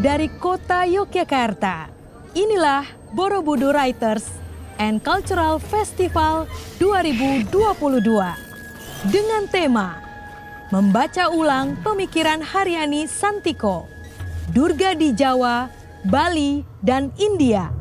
dari kota Yogyakarta. Inilah Borobudur Writers and Cultural Festival 2022 dengan tema Membaca Ulang Pemikiran Haryani Santiko, Durga di Jawa, Bali, dan India.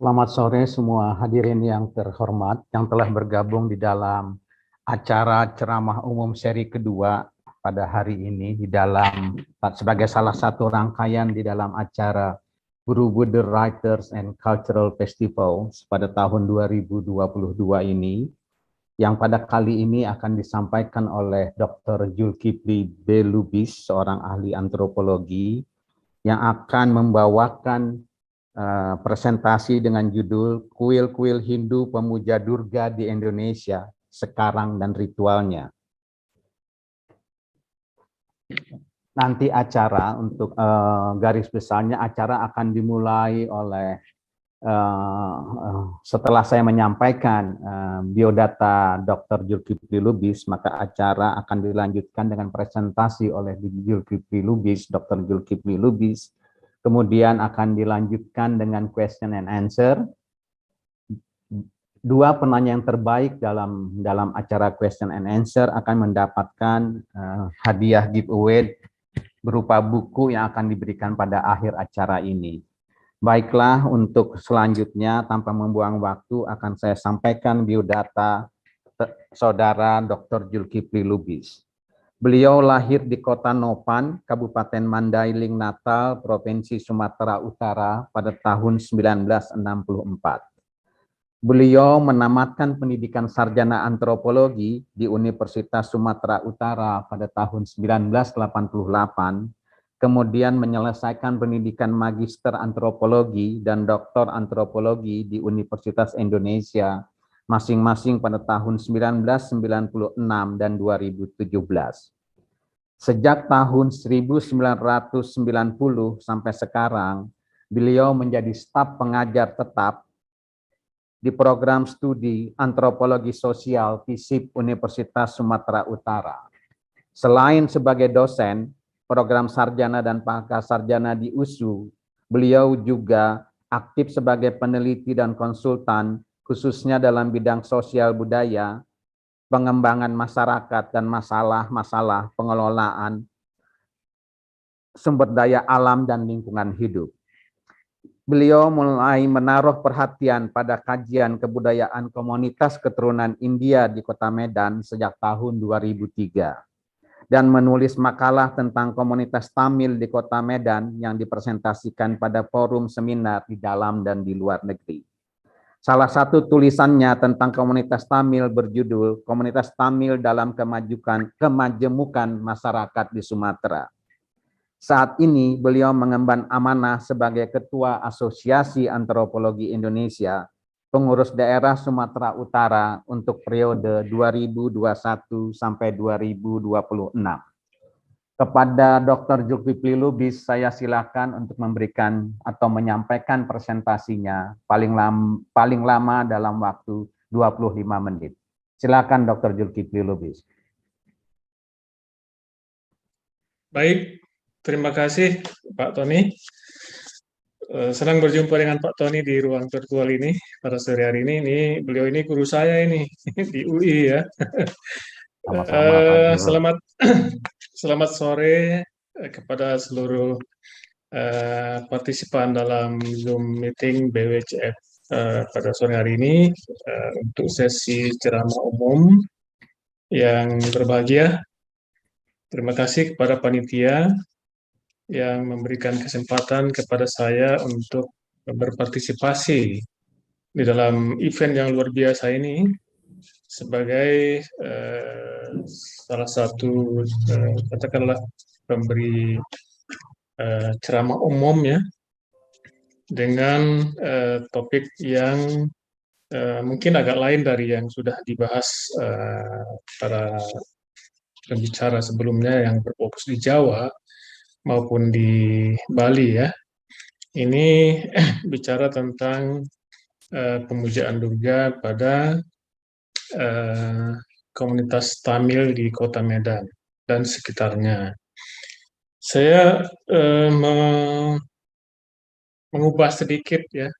Selamat sore semua hadirin yang terhormat yang telah bergabung di dalam acara ceramah umum seri kedua pada hari ini sebagai salah satu rangkaian di dalam acara Borobudur Writers and Cultural Festival pada tahun 2022 ini, yang pada kali ini akan disampaikan oleh Dr. Zulkifli B. Lubis, seorang ahli antropologi yang akan membawakan presentasi dengan judul Kuil-kuil Hindu Pemuja Durga di Indonesia Sekarang dan Ritualnya. Nanti acara untuk garis besarnya acara akan dimulai oleh setelah saya menyampaikan biodata Dr. Zulkifli Lubis, maka acara akan dilanjutkan dengan presentasi oleh Zulkifli Lubis, Dr. Zulkifli Lubis. Kemudian akan dilanjutkan dengan question and answer. Dua penanya yang terbaik dalam acara question and answer akan mendapatkan hadiah giveaway berupa buku yang akan diberikan pada akhir acara ini. Baiklah, untuk selanjutnya tanpa membuang waktu akan saya sampaikan biodata Saudara Dr. Zulkifli Lubis. Beliau lahir di Kota Nopan, Kabupaten Mandailing Natal, Provinsi Sumatera Utara pada tahun 1964. Beliau menamatkan pendidikan sarjana antropologi di Universitas Sumatera Utara pada tahun 1988, kemudian menyelesaikan pendidikan magister antropologi dan doktor antropologi di Universitas Indonesia masing-masing pada tahun 1996 dan 2017. Sejak tahun 1990 sampai sekarang, beliau menjadi staf pengajar tetap di program studi antropologi sosial FISIP Universitas Sumatera Utara. Selain sebagai dosen, program sarjana dan pasca sarjana di USU, beliau juga aktif sebagai peneliti dan konsultan khususnya dalam bidang sosial budaya, pengembangan masyarakat, dan masalah-masalah pengelolaan sumber daya alam dan lingkungan hidup. Beliau mulai menaruh perhatian pada kajian kebudayaan komunitas keturunan India di Kota Medan sejak tahun 2003 dan menulis makalah tentang komunitas Tamil di Kota Medan yang dipresentasikan pada forum seminar di dalam dan di luar negeri. Salah satu tulisannya tentang komunitas Tamil berjudul Komunitas Tamil dalam Kemajemukan Masyarakat di Sumatera. Saat ini beliau mengemban amanah sebagai Ketua Asosiasi Antropologi Indonesia, pengurus daerah Sumatera Utara untuk periode 2021 sampai 2026. Kepada Dr. Zulkifli Lubis, saya silakan untuk memberikan atau menyampaikan presentasinya paling lama dalam waktu 25 menit. Silakan Dr. Zulkifli Lubis. Baik, terima kasih Pak Tony. Senang berjumpa dengan Pak Tony di ruang virtual ini pada sore hari ini. Beliau ini guru saya ini di UI ya. Selamat sore kepada seluruh partisipan dalam Zoom meeting BWCF pada sore hari ini untuk sesi ceramah umum yang berbahagia. Terima kasih kepada panitia yang memberikan kesempatan kepada saya untuk berpartisipasi di dalam event yang luar biasa ini sebagai salah satu katakanlah pemberi ceramah umum ya, dengan topik yang mungkin agak lain dari yang sudah dibahas para pembicara sebelumnya yang berfokus di Jawa. maupun di Bali ya. Ini bicara tentang pemujaan Durga pada komunitas Tamil di Kota Medan dan sekitarnya. Saya mengubah sedikit ya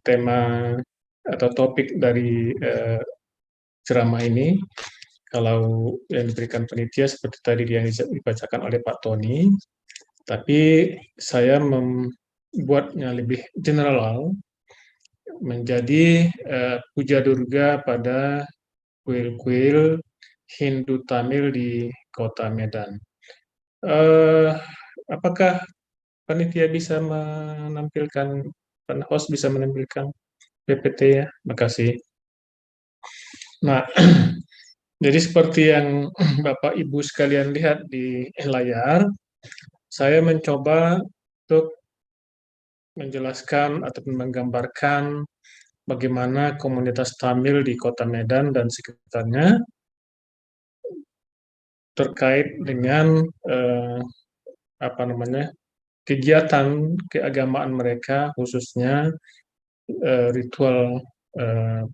tema atau topik dari ceramah ini. Kalau yang diberikan penitia seperti tadi yang dibacakan oleh Pak Tony, tapi saya membuatnya lebih general menjadi puja Durga pada kuil-kuil Hindu Tamil di Kota Medan. Apakah panitia bisa menampilkan, host bisa menampilkan PPT ya? Makasih. Nah, jadi seperti yang Bapak Ibu sekalian lihat di layar, saya mencoba untuk menjelaskan atau menggambarkan bagaimana komunitas Tamil di Kota Medan dan sekitarnya terkait dengan kegiatan keagamaan mereka, khususnya ritual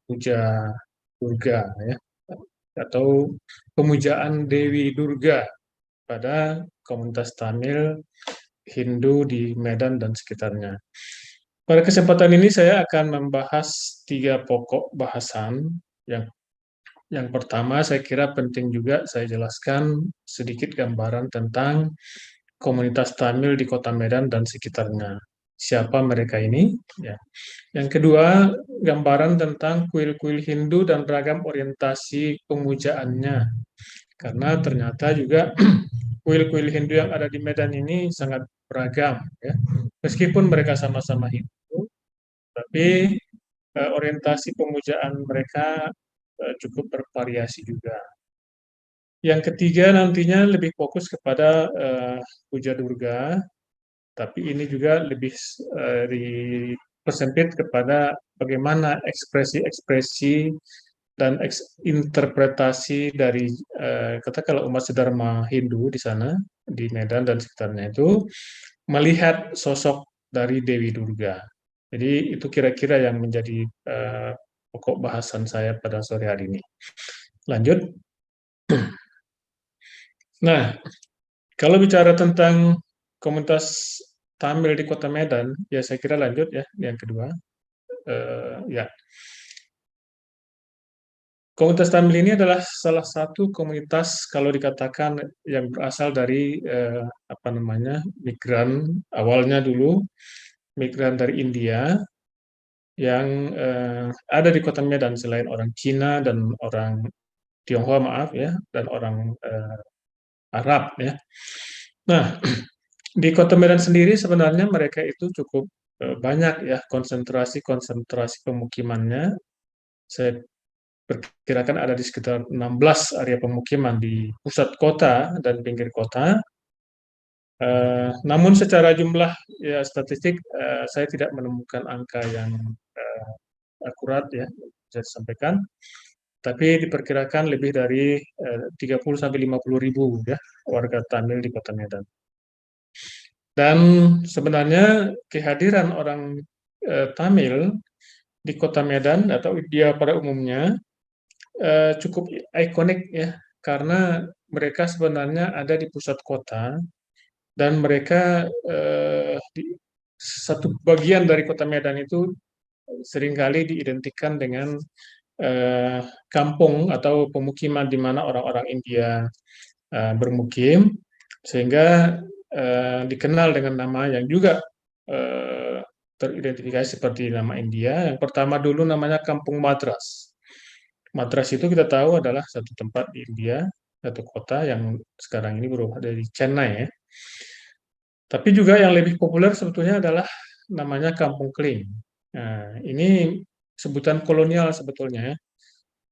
puja Durga ya, atau pemujaan Dewi Durga pada komunitas Tamil Hindu di Medan dan sekitarnya. Pada kesempatan ini saya akan membahas 3 pokok bahasan. Yang pertama, saya kira penting juga saya jelaskan sedikit gambaran tentang komunitas Tamil di Kota Medan dan sekitarnya. Siapa mereka ini? Ya. Yang kedua, gambaran tentang kuil-kuil Hindu dan ragam orientasi pemujaannya. Karena ternyata juga kuil-kuil Hindu yang ada di Medan ini sangat beragam. Ya. Meskipun mereka sama-sama Hindu, tapi orientasi pemujaan mereka cukup bervariasi juga. Yang ketiga nantinya lebih fokus kepada puja Durga, tapi ini juga lebih dipersempit kepada bagaimana ekspresi-ekspresi dan interpretasi dari katakanlah umat sedharma Hindu di sana, di Medan dan sekitarnya itu, melihat sosok dari Dewi Durga. Jadi itu kira-kira yang menjadi pokok bahasan saya pada sore hari ini. Lanjut. Nah, kalau bicara tentang komunitas Tamil di Kota Medan, ya saya kira lanjut ya, yang kedua. Ya. Komunitas Tamil ini adalah salah satu komunitas kalau dikatakan yang berasal dari migran, awalnya dulu migran dari India yang ada di Kota Medan selain orang Cina dan orang Tionghoa, maaf ya, dan orang Arab ya. Nah, di Kota Medan sendiri sebenarnya mereka itu cukup banyak ya konsentrasi pemukimannya. Saya perkirakan ada di sekitar 16 area pemukiman di pusat kota dan pinggir kota. Namun secara jumlah ya statistik saya tidak menemukan angka yang akurat ya bisa disampaikan. Tapi diperkirakan lebih dari 30 sampai 50 ribu ya warga Tamil di Kota Medan. Dan sebenarnya kehadiran orang Tamil di Kota Medan atau India pada umumnya cukup ikonik ya, karena mereka sebenarnya ada di pusat kota dan mereka satu bagian dari Kota Medan itu seringkali diidentikan dengan kampung atau pemukiman di mana orang-orang India bermukim, sehingga dikenal dengan nama yang juga teridentifikasi seperti nama India. Yang pertama dulu namanya Kampung Madras. Madras itu kita tahu adalah satu tempat di India, satu kota yang sekarang ini ada di Chennai ya. Tapi juga yang lebih populer sebetulnya adalah namanya Kampung Kling. Nah, ini sebutan kolonial sebetulnya ya.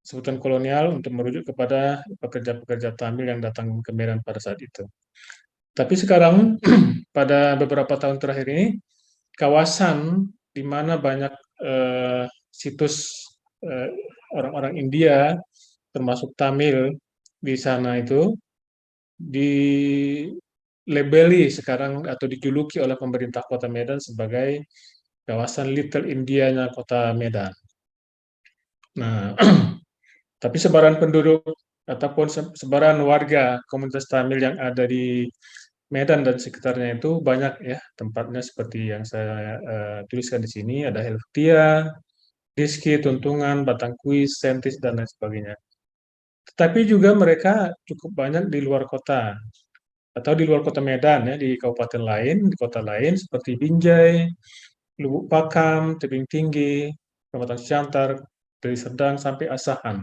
Sebutan kolonial untuk merujuk kepada pekerja-pekerja Tamil yang datang ke Medan pada saat itu. Tapi sekarang pada beberapa tahun terakhir ini kawasan di mana banyak situs orang-orang India termasuk Tamil di sana itu dilabeli sekarang atau dijuluki oleh pemerintah Kota Medan sebagai kawasan Little India-nya Kota Medan. Nah, tapi sebaran penduduk ataupun sebaran warga komunitas Tamil yang ada di Medan dan sekitarnya itu banyak ya tempatnya seperti yang saya tuliskan di sini, ada Helvetia, Rizky, Tuntungan, Batangkuis, Sentis, dan lain sebagainya. Tetapi juga mereka cukup banyak di luar kota atau di luar kota Medan ya, di kabupaten lain, di kota lain seperti Binjai, Lubuk Pakam, Tebing Tinggi, Kecamatan Siantar, dari Serdang sampai Asahan.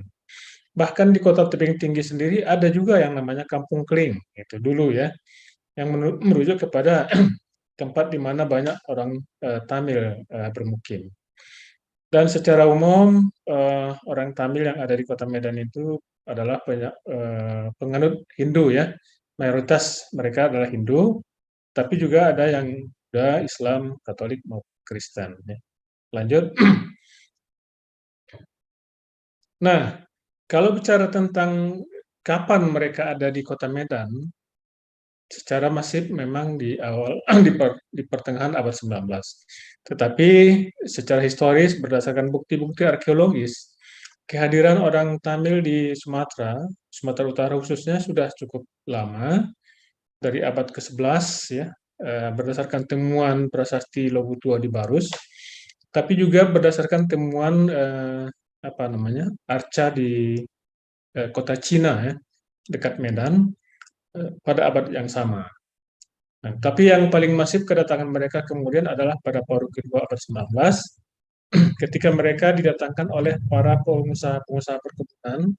Bahkan di kota Tebing Tinggi sendiri ada juga yang namanya Kampung Kling, itu dulu ya, yang merujuk kepada tempat di mana banyak orang Tamil bermukim. Dan secara umum orang Tamil yang ada di Kota Medan itu adalah penganut Hindu ya, mayoritas mereka adalah Hindu, tapi juga ada yang Buddha, Islam, Katolik maupun Kristen. Ya. Lanjut. Nah, kalau bicara tentang kapan mereka ada di Kota Medan, secara masif memang di awal di pertengahan abad 19. Tetapi secara historis berdasarkan bukti-bukti arkeologis, kehadiran orang Tamil di Sumatera Utara khususnya sudah cukup lama, dari abad ke-11 ya, berdasarkan temuan prasasti Lobutua di Barus, tapi juga berdasarkan temuan arca di kota Cina ya, dekat Medan pada abad yang sama. Nah, tapi yang paling masif kedatangan mereka kemudian adalah pada paruh kedua abad 19 ketika mereka didatangkan oleh para pengusaha perkebunan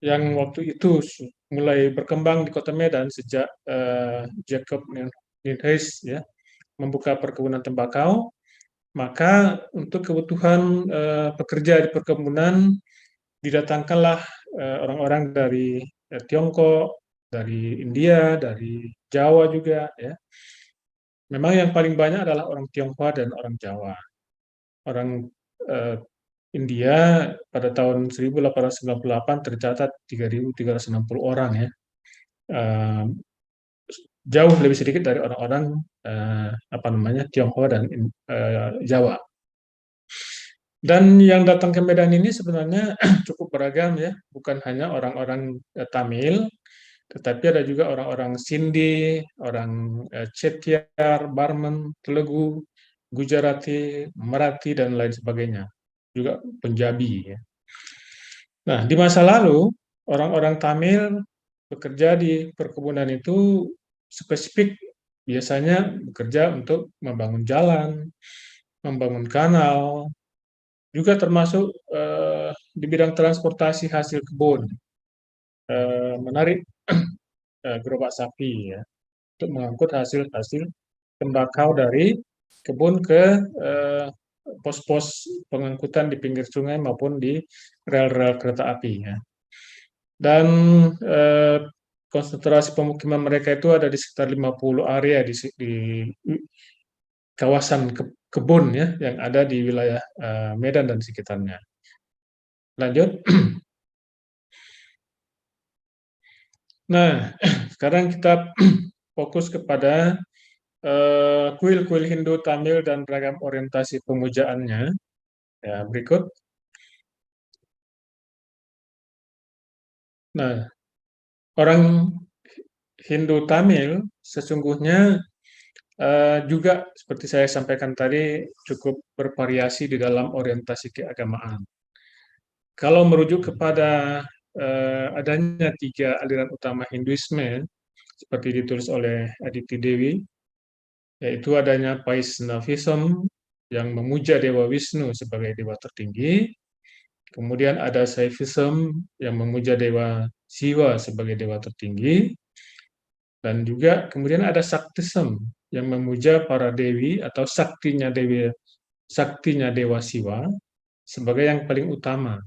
yang waktu itu mulai berkembang di Kota Medan sejak Jacob Nienhuys ya membuka perkebunan tembakau, maka untuk kebutuhan pekerja di perkebunan didatangkanlah orang-orang dari Tiongkok, dari India, dari Jawa juga ya. Memang yang paling banyak adalah orang Tionghoa dan orang Jawa. Orang India pada tahun 1898 tercatat 3.360 orang ya. Jauh lebih sedikit dari orang-orang Tionghoa dan Jawa. Dan yang datang ke Medan ini sebenarnya cukup beragam ya, bukan hanya orang-orang Tamil, tetapi ada juga orang-orang Sindhi, orang Chettiar, Barman, Telegu, Gujarati, Marathi, dan lain sebagainya. Juga Punjabi. Ya. Nah, di masa lalu, orang-orang Tamil bekerja di perkebunan itu spesifik biasanya bekerja untuk membangun jalan, membangun kanal, juga termasuk di bidang transportasi hasil kebun, menarik gerobak sapi ya, untuk mengangkut hasil-hasil tembakau dari kebun ke pos-pos pengangkutan di pinggir sungai maupun di rel-rel kereta api. Ya. Dan konsentrasi pemukiman mereka itu ada di sekitar 50 area di kawasan kebun ya yang ada di wilayah Medan dan sekitarnya. Lanjut. Nah, sekarang kita fokus kepada kuil-kuil Hindu, Tamil, dan beragam orientasi pemujaannya. Ya, berikut. Nah, orang Hindu Tamil sesungguhnya juga seperti saya sampaikan tadi cukup bervariasi di dalam orientasi keagamaan. Kalau merujuk kepada adanya 3 aliran utama Hinduisme seperti ditulis oleh Aditi Dewi, yaitu adanya Vaishnavism yang memuja Dewa Wisnu sebagai dewa tertinggi, kemudian ada Saivism yang memuja Dewa Siwa sebagai dewa tertinggi, dan juga kemudian ada Shaktism yang memuja para dewi atau saktinya Dewa Siwa sebagai yang paling utama.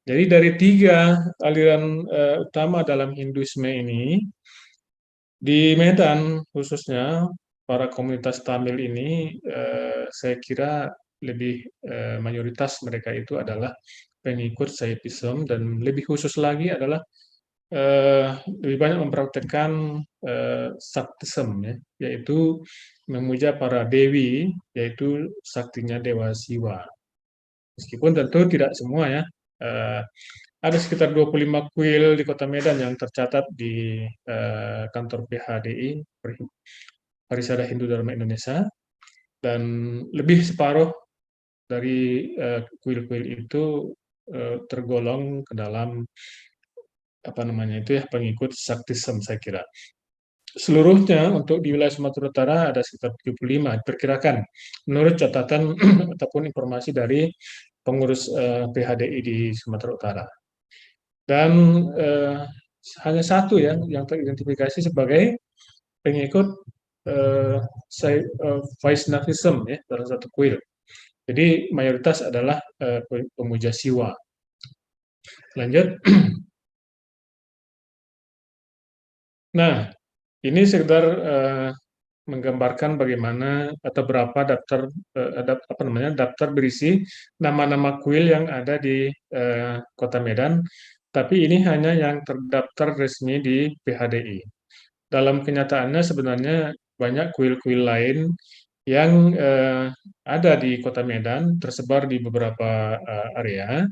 Jadi dari 3 aliran utama dalam Hinduisme ini, di Medan khususnya para komunitas Tamil ini saya kira lebih mayoritas mereka itu adalah pengikut Saivism dan lebih khusus lagi adalah lebih banyak mempraktekkan saktism, ya, yaitu memuja para dewi, yaitu saktinya Dewa Siwa. Meskipun tentu tidak semua, ya. Ada sekitar 25 kuil di Kota Medan yang tercatat di kantor PHDI, Parisada Hindu Dharma Indonesia, dan lebih separuh dari kuil-kuil itu tergolong ke dalam pengikut saktism, saya kira. Seluruhnya untuk di wilayah Sumatera Utara ada sekitar 75 diperkirakan menurut catatan ataupun informasi dari pengurus PHDI di Sumatera Utara. Dan hanya satu yang teridentifikasi sebagai pengikut Vaishnavism, ya, salah satu kuil. Jadi mayoritas adalah pemuja Siwa. Lanjut. Nah, ini sekedar menggambarkan bagaimana atau berapa daftar berisi nama-nama kuil yang ada di Kota Medan, tapi ini hanya yang terdaftar resmi di PHDI. Dalam kenyataannya sebenarnya banyak kuil-kuil lain yang ada di Kota Medan, tersebar di beberapa area,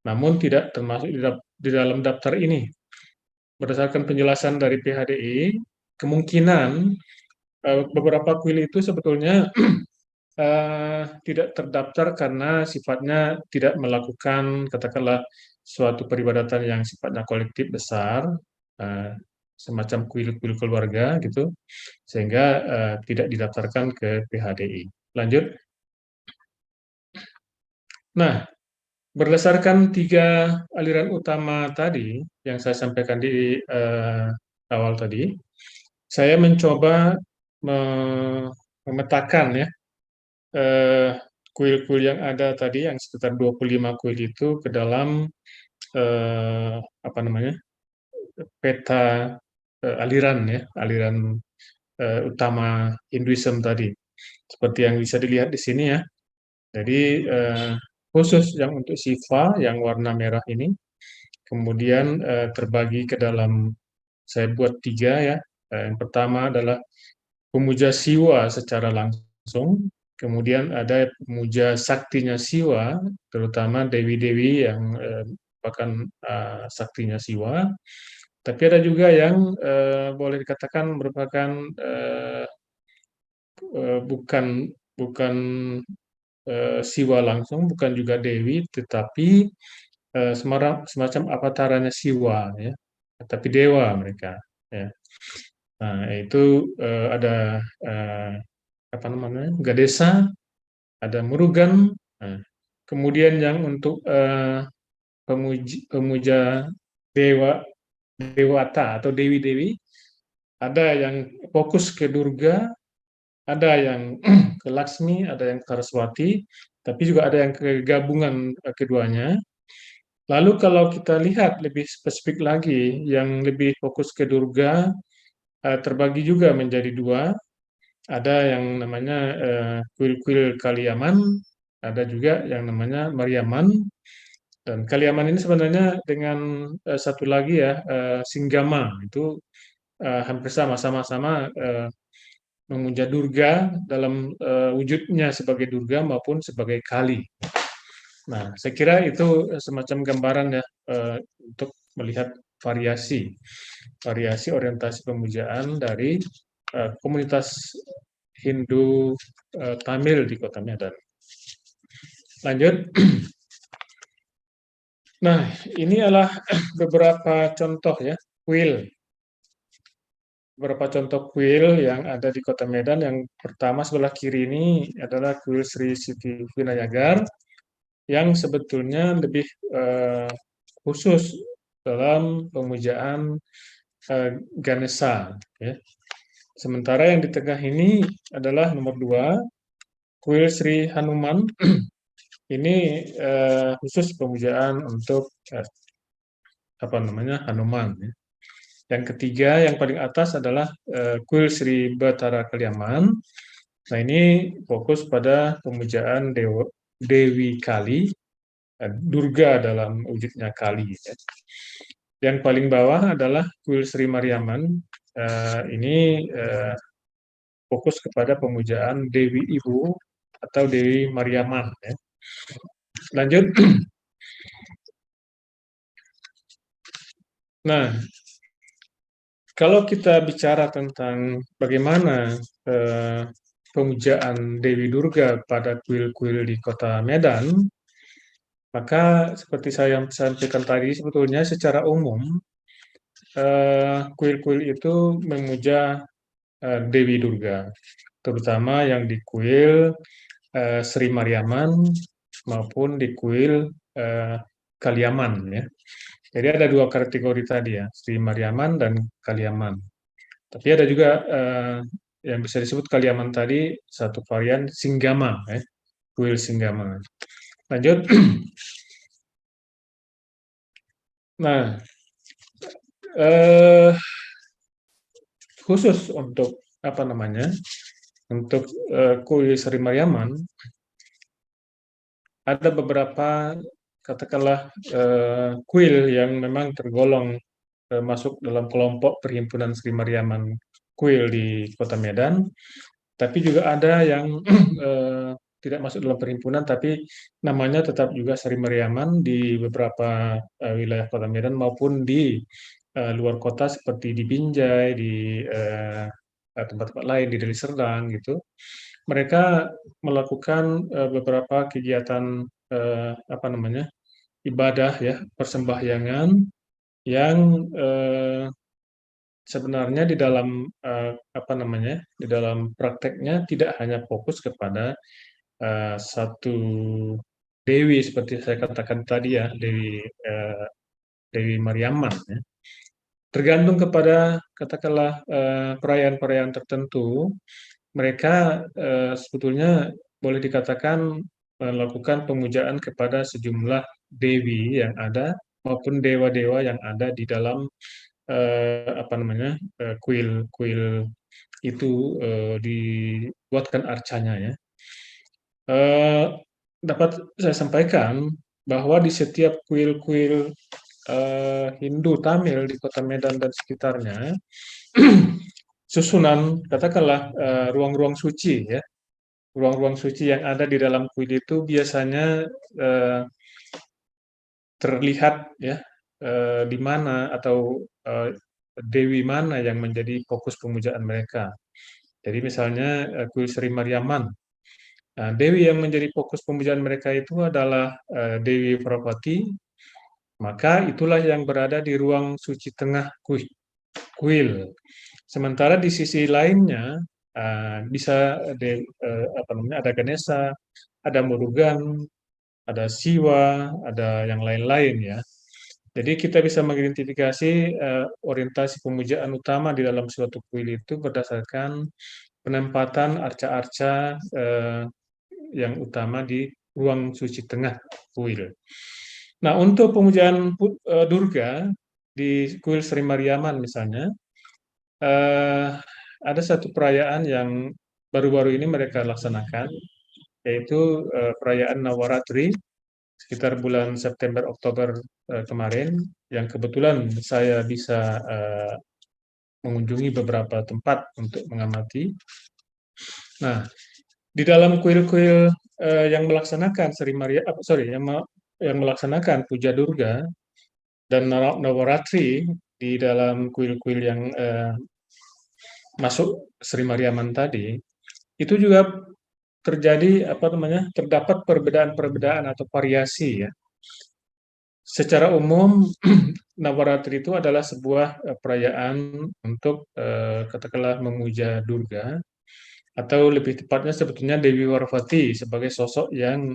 namun tidak termasuk di dalam daftar ini. Berdasarkan penjelasan dari PHDI, kemungkinan beberapa kuil itu sebetulnya tidak terdaftar karena sifatnya tidak melakukan, katakanlah, suatu peribadatan yang sifatnya kolektif besar, semacam kuil-kuil keluarga gitu, sehingga tidak didaftarkan ke PHDI. Lanjut. Nah, berdasarkan 3 aliran utama tadi yang saya sampaikan di awal tadi, saya mencoba memetakan, ya, kuil-kuil yang ada tadi, yang sekitar 25 kuil itu ke dalam peta aliran, ya, aliran utama Hinduism tadi. Seperti yang bisa dilihat di sini, ya. Jadi khusus yang untuk Shiva yang warna merah ini, kemudian terbagi ke dalam, saya buat 3, ya. Yang pertama adalah pemuja Siwa secara langsung, kemudian ada pemuja saktinya Siwa, terutama dewi-dewi yang merupakan saktinya Siwa. Tapi ada juga yang boleh dikatakan merupakan bukan Siwa langsung, bukan juga dewi, tetapi semacam avataranya Siwa, ya, tapi dewa mereka, ya. Nah, itu ada Gadesa, ada Murugan. Nah, kemudian yang untuk pemuja dewata atau dewi-dewi, ada yang fokus ke Durga, ada yang ke Laksmi, ada yang ke Saraswati, tapi juga ada yang kegabungan keduanya. Lalu kalau kita lihat lebih spesifik lagi, yang lebih fokus ke Durga terbagi juga menjadi 2. Ada yang namanya kuil-kuil Kaliaman, ada juga yang namanya Mariaman. Dan Kaliaman ini sebenarnya dengan satu lagi, ya, Singgama, itu hampir sama-sama memuja Durga dalam wujudnya sebagai Durga maupun sebagai Kali. Nah, saya kira itu semacam gambaran, ya, untuk melihat variasi orientasi pemujaan dari komunitas Hindu Tamil di Kota Medan. Lanjut. Nah, ini adalah beberapa contoh, ya, kuil. Beberapa contoh kuil yang ada di Kota Medan. Yang pertama sebelah kiri ini adalah kuil Sri Siti Vinayagar, yang sebetulnya lebih khusus dalam pemujaan Ganesha, ya. Sementara yang di tengah ini adalah nomor 2, kuil Sri Hanuman. Ini khusus pemujaan untuk Hanuman, ya. Yang ketiga, yang paling atas adalah kuil Sri Batara Kaliaman. Nah, ini fokus pada pemujaan Dewi Kali, Durga dalam wujudnya Kali, ya. Yang paling bawah adalah kuil Sri Mariaman. Ini fokus kepada pemujaan Dewi Ibu atau Dewi Mariaman. Ya. Lanjut. Nah, kalau kita bicara tentang bagaimana pemujaan Dewi Durga pada kuil-kuil di Kota Medan, maka seperti saya sampaikan tadi, sebetulnya secara umum kuil-kuil itu memuja Dewi Durga, terutama yang di kuil Sri Mariaman maupun di kuil Kaliaman. Ya. Jadi ada dua kategori tadi ya, Sri Mariaman dan Kaliaman. Tapi ada juga yang bisa disebut Kaliaman tadi, satu varian Singgama, ya, kuil Singgama. Lanjut. Nah, khusus untuk apa namanya, untuk kuil Sri Mariaman, ada beberapa katakanlah kuil yang memang tergolong masuk dalam kelompok perhimpunan Sri Mariaman kuil di Kota Medan, tapi juga ada yang tidak masuk dalam perhimpunan, tapi namanya tetap juga Sri Mariaman di beberapa wilayah Kota Medan maupun di luar kota seperti di Binjai, di tempat-tempat lain, di Deli Serdang gitu. Mereka melakukan beberapa kegiatan apa namanya, ibadah ya, persembahyangan yang sebenarnya di dalam apa namanya, di dalam prakteknya tidak hanya fokus kepada satu dewi seperti saya katakan tadi ya, Dewi Mariaman ya. Tergantung kepada katakanlah perayaan-perayaan tertentu, mereka sebetulnya boleh dikatakan melakukan pemujaan kepada sejumlah dewi yang ada maupun dewa-dewa yang ada di dalam apa namanya, kuil-kuil itu dibuatkan arcanya ya. Dapat saya sampaikan bahwa di setiap kuil-kuil Hindu Tamil di Kota Medan dan sekitarnya, susunan katakanlah ruang-ruang suci ya, ruang-ruang suci yang ada di dalam kuil itu biasanya terlihat ya di mana atau dewi mana yang menjadi fokus pemujaan mereka. Jadi misalnya kuil Sri Mariaman. Nah, dewi yang menjadi fokus pemujaan mereka itu adalah Dewi Parvati, maka itulah yang berada di ruang suci tengah kuil. Sementara di sisi lainnya bisa apa namanya, ada Ganesha, ada Murugan, ada Siwa, ada yang lain-lain ya. Jadi kita bisa mengidentifikasi orientasi pemujaan utama di dalam suatu kuil itu berdasarkan penempatan arca-arca yang utama di ruang suci tengah kuil. Nah, untuk pemujaan Durga di kuil Sri Mariaman misalnya, ada satu perayaan yang baru-baru ini mereka laksanakan, yaitu perayaan Navaratri sekitar bulan September Oktober kemarin, yang kebetulan saya bisa mengunjungi beberapa tempat untuk mengamati. Nah, di dalam kuil-kuil yang melaksanakan yang melaksanakan puja Durga dan Navaratri di dalam kuil-kuil yang masuk Sri Mariaman tadi, itu juga terjadi apa namanya, terdapat perbedaan-perbedaan atau variasi ya. Secara umum Navaratri itu adalah sebuah perayaan untuk katakanlah memuja Durga, atau lebih tepatnya sebetulnya Dewi Parvati sebagai sosok yang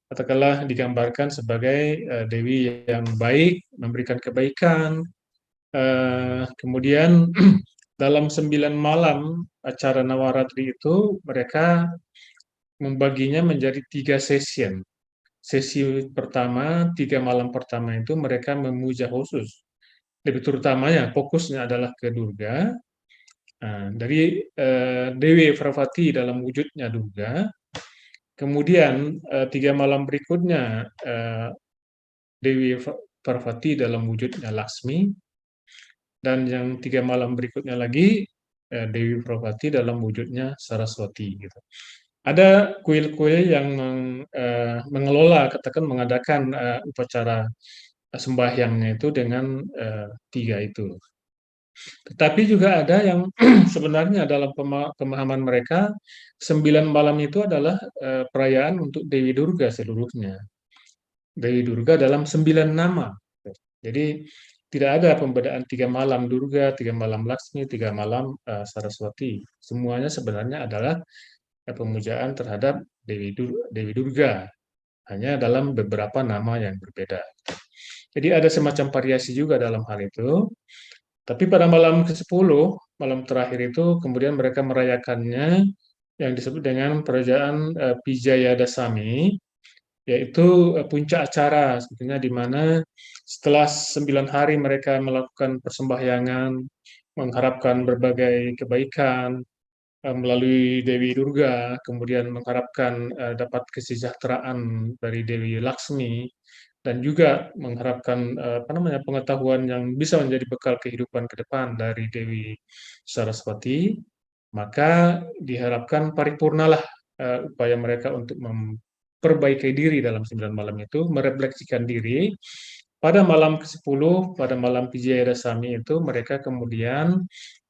katakanlah digambarkan sebagai dewi yang baik, memberikan kebaikan. Kemudian dalam 9 malam acara Navaratri itu mereka membaginya menjadi 3 session. Sesi pertama, 3 malam pertama itu mereka memuja khusus. Lebih terutamanya fokusnya adalah ke Durga. Dari Dewi Parvati dalam wujudnya Durga. Kemudian 3 malam berikutnya Dewi Parvati dalam wujudnya Laksmi, dan yang 3 malam berikutnya lagi Dewi Parvati dalam wujudnya Saraswati gitu. Ada kuil-kuil yang mengelola, katakan mengadakan upacara sembahyangnya itu dengan 3 itu. Tetapi juga ada yang sebenarnya dalam pemahaman mereka 9 malam itu adalah perayaan untuk Dewi Durga seluruhnya. Dewi Durga dalam 9 nama. Jadi tidak ada pembedaan 3 malam Durga, 3 malam Laksmi, 3 malam Saraswati. Semuanya sebenarnya adalah pemujaan terhadap Dewi Durga, hanya dalam beberapa nama yang berbeda. Jadi ada semacam variasi juga dalam hal itu. Tapi pada malam ke-10, malam terakhir itu kemudian mereka merayakannya yang disebut dengan perayaan Pijaya Dasami, yaitu puncak acara sebetulnya, di mana setelah 9 hari mereka melakukan persembahyangan, mengharapkan berbagai kebaikan melalui Dewi Durga, kemudian mengharapkan dapat kesejahteraan dari Dewi Laksmi, dan juga mengharapkan pengetahuan yang bisa menjadi bekal kehidupan ke depan dari Dewi Saraswati, maka diharapkan paripurnalah upaya mereka untuk memperbaiki diri dalam 9 malam itu, merefleksikan diri. Pada malam ke-10, pada malam Pijaya Dasami itu, mereka kemudian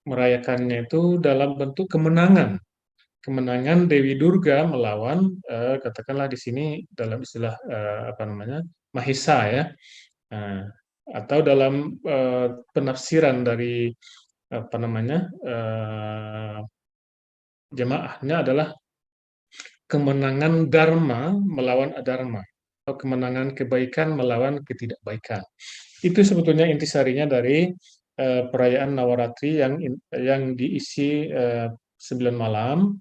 merayakannya itu dalam bentuk kemenangan. Kemenangan Dewi Durga melawan, katakanlah di sini dalam istilah Mahisa ya, atau dalam penafsiran dari jemaahnya adalah kemenangan Dharma melawan Adharma, atau kemenangan kebaikan melawan ketidakbaikan. Itu sebetulnya intisarinya dari perayaan Navaratri yang diisi 9 malam,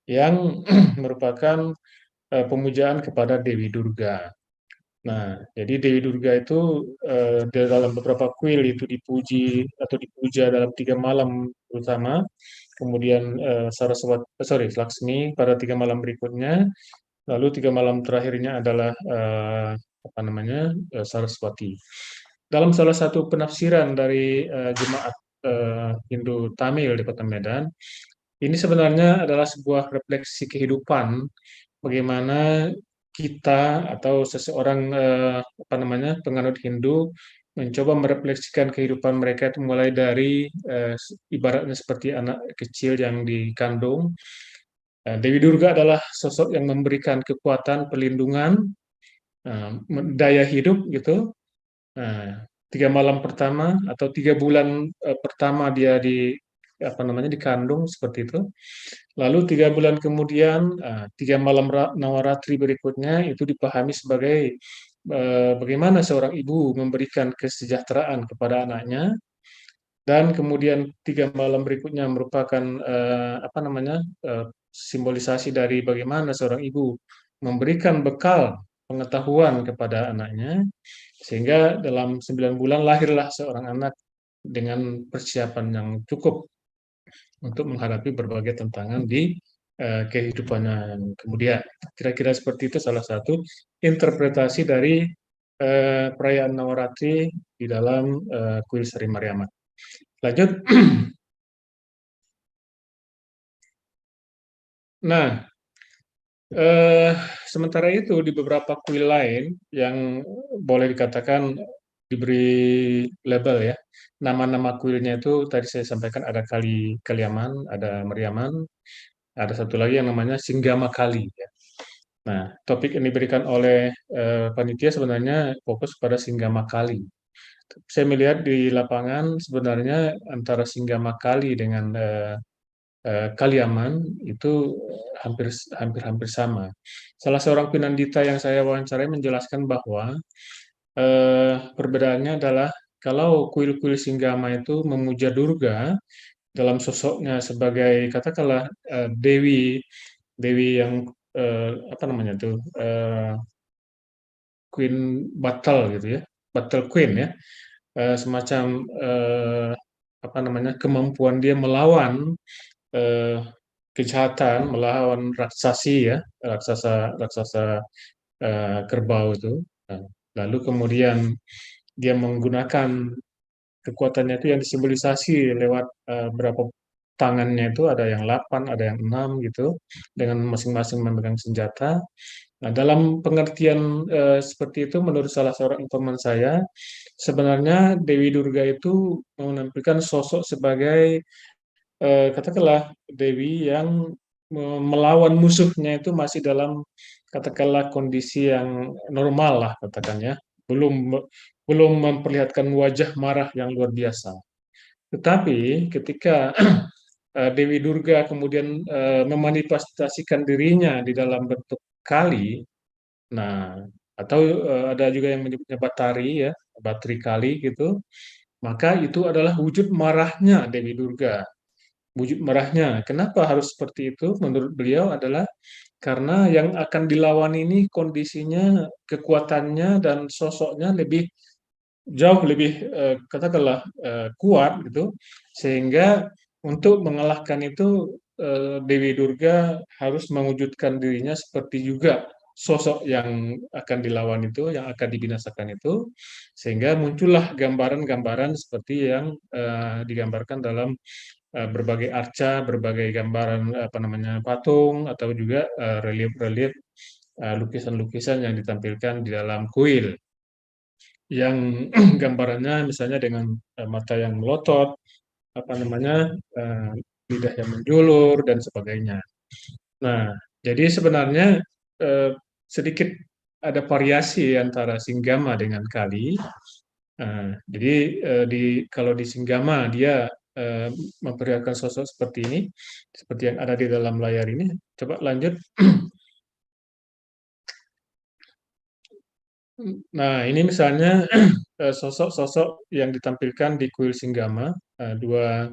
yang merupakan pemujaan kepada Dewi Durga. Nah, jadi Dewi Durga itu dalam beberapa kuil itu dipuji atau dipuja dalam 3 malam terutama. Kemudian Laksmi pada 3 malam berikutnya, lalu 3 malam terakhirnya adalah Saraswati. Dalam salah satu penafsiran dari jemaat Hindu Tamil di Kota Medan, ini sebenarnya adalah sebuah refleksi kehidupan, bagaimana kita atau seseorang penganut Hindu mencoba merefleksikan kehidupan mereka itu mulai dari ibaratnya seperti anak kecil yang dikandung. Dewi Durga adalah sosok yang memberikan kekuatan, perlindungan, daya hidup gitu. 3 malam pertama atau 3 bulan pertama dia dikandung seperti itu. Lalu 3 bulan kemudian, 3 malam Navaratri berikutnya itu dipahami sebagai bagaimana seorang ibu memberikan kesejahteraan kepada anaknya, dan kemudian 3 malam berikutnya merupakan simbolisasi dari bagaimana seorang ibu memberikan bekal pengetahuan kepada anaknya, sehingga dalam 9 bulan lahirlah seorang anak dengan persiapan yang cukup untuk menghadapi berbagai tantangan di kehidupannya kemudian. Kira-kira seperti itu salah satu interpretasi dari perayaan Navaratri di dalam kuil Sri Mariamman. Lanjut. Nah, sementara itu di beberapa kuil lain yang boleh dikatakan diberi label ya, nama-nama kuilnya itu tadi saya sampaikan ada Kaliaman, ada Mariaman, ada satu lagi yang namanya Singgama Kali ya. Nah, topik yang diberikan oleh panitia sebenarnya fokus pada Singgama Kali. Saya melihat di lapangan sebenarnya antara Singgama Kali dengan Kaliaman itu hampir sama. Salah seorang pinandita yang saya wawancarai menjelaskan bahwa perbedaannya adalah kalau kuil-kuil Singgama itu memuja Durga dalam sosoknya sebagai katakanlah dewi yang Queen Battle gitu ya, Battle Queen ya, semacam kemampuan dia melawan kejahatan, melawan raksasa kerbau itu. Lalu kemudian dia menggunakan kekuatannya itu yang disimbolisasi lewat berapa tangannya itu, ada yang 8, ada yang 6 gitu, dengan masing-masing memegang senjata. Nah, dalam pengertian seperti itu, menurut salah seorang teman saya, sebenarnya Dewi Durga itu menampilkan sosok sebagai katakanlah Dewi yang melawan musuhnya itu masih dalam katakanlah kondisi yang normal lah katakan ya, belum belum memperlihatkan wajah marah yang luar biasa. Tetapi ketika Dewi Durga kemudian memanifestasikan dirinya di dalam bentuk kali, nah atau ada juga yang menyebutnya batari ya, batri kali gitu, maka itu adalah wujud marahnya Dewi Durga. Wujud marahnya. Kenapa harus seperti itu? Menurut beliau adalah karena yang akan dilawan ini kondisinya, kekuatannya dan sosoknya jauh lebih katakanlah kuat gitu, sehingga untuk mengalahkan itu Dewi Durga harus mewujudkan dirinya seperti juga sosok yang akan dilawan itu, yang akan dibinasakan itu, sehingga muncullah gambaran-gambaran seperti yang digambarkan dalam berbagai arca, berbagai gambaran apa namanya patung atau juga relief-relief lukisan-lukisan yang ditampilkan di dalam kuil yang gambarannya misalnya dengan mata yang melotot, apa namanya lidah yang menjulur dan sebagainya. Nah, jadi sebenarnya eh, sedikit ada variasi antara Singgama dengan Kali. Jadi kalau di Singgama dia eh, memperlihatkan sosok seperti ini, seperti yang ada di dalam layar ini. Coba lanjut. Nah, ini misalnya sosok-sosok yang ditampilkan di kuil Singgama, dua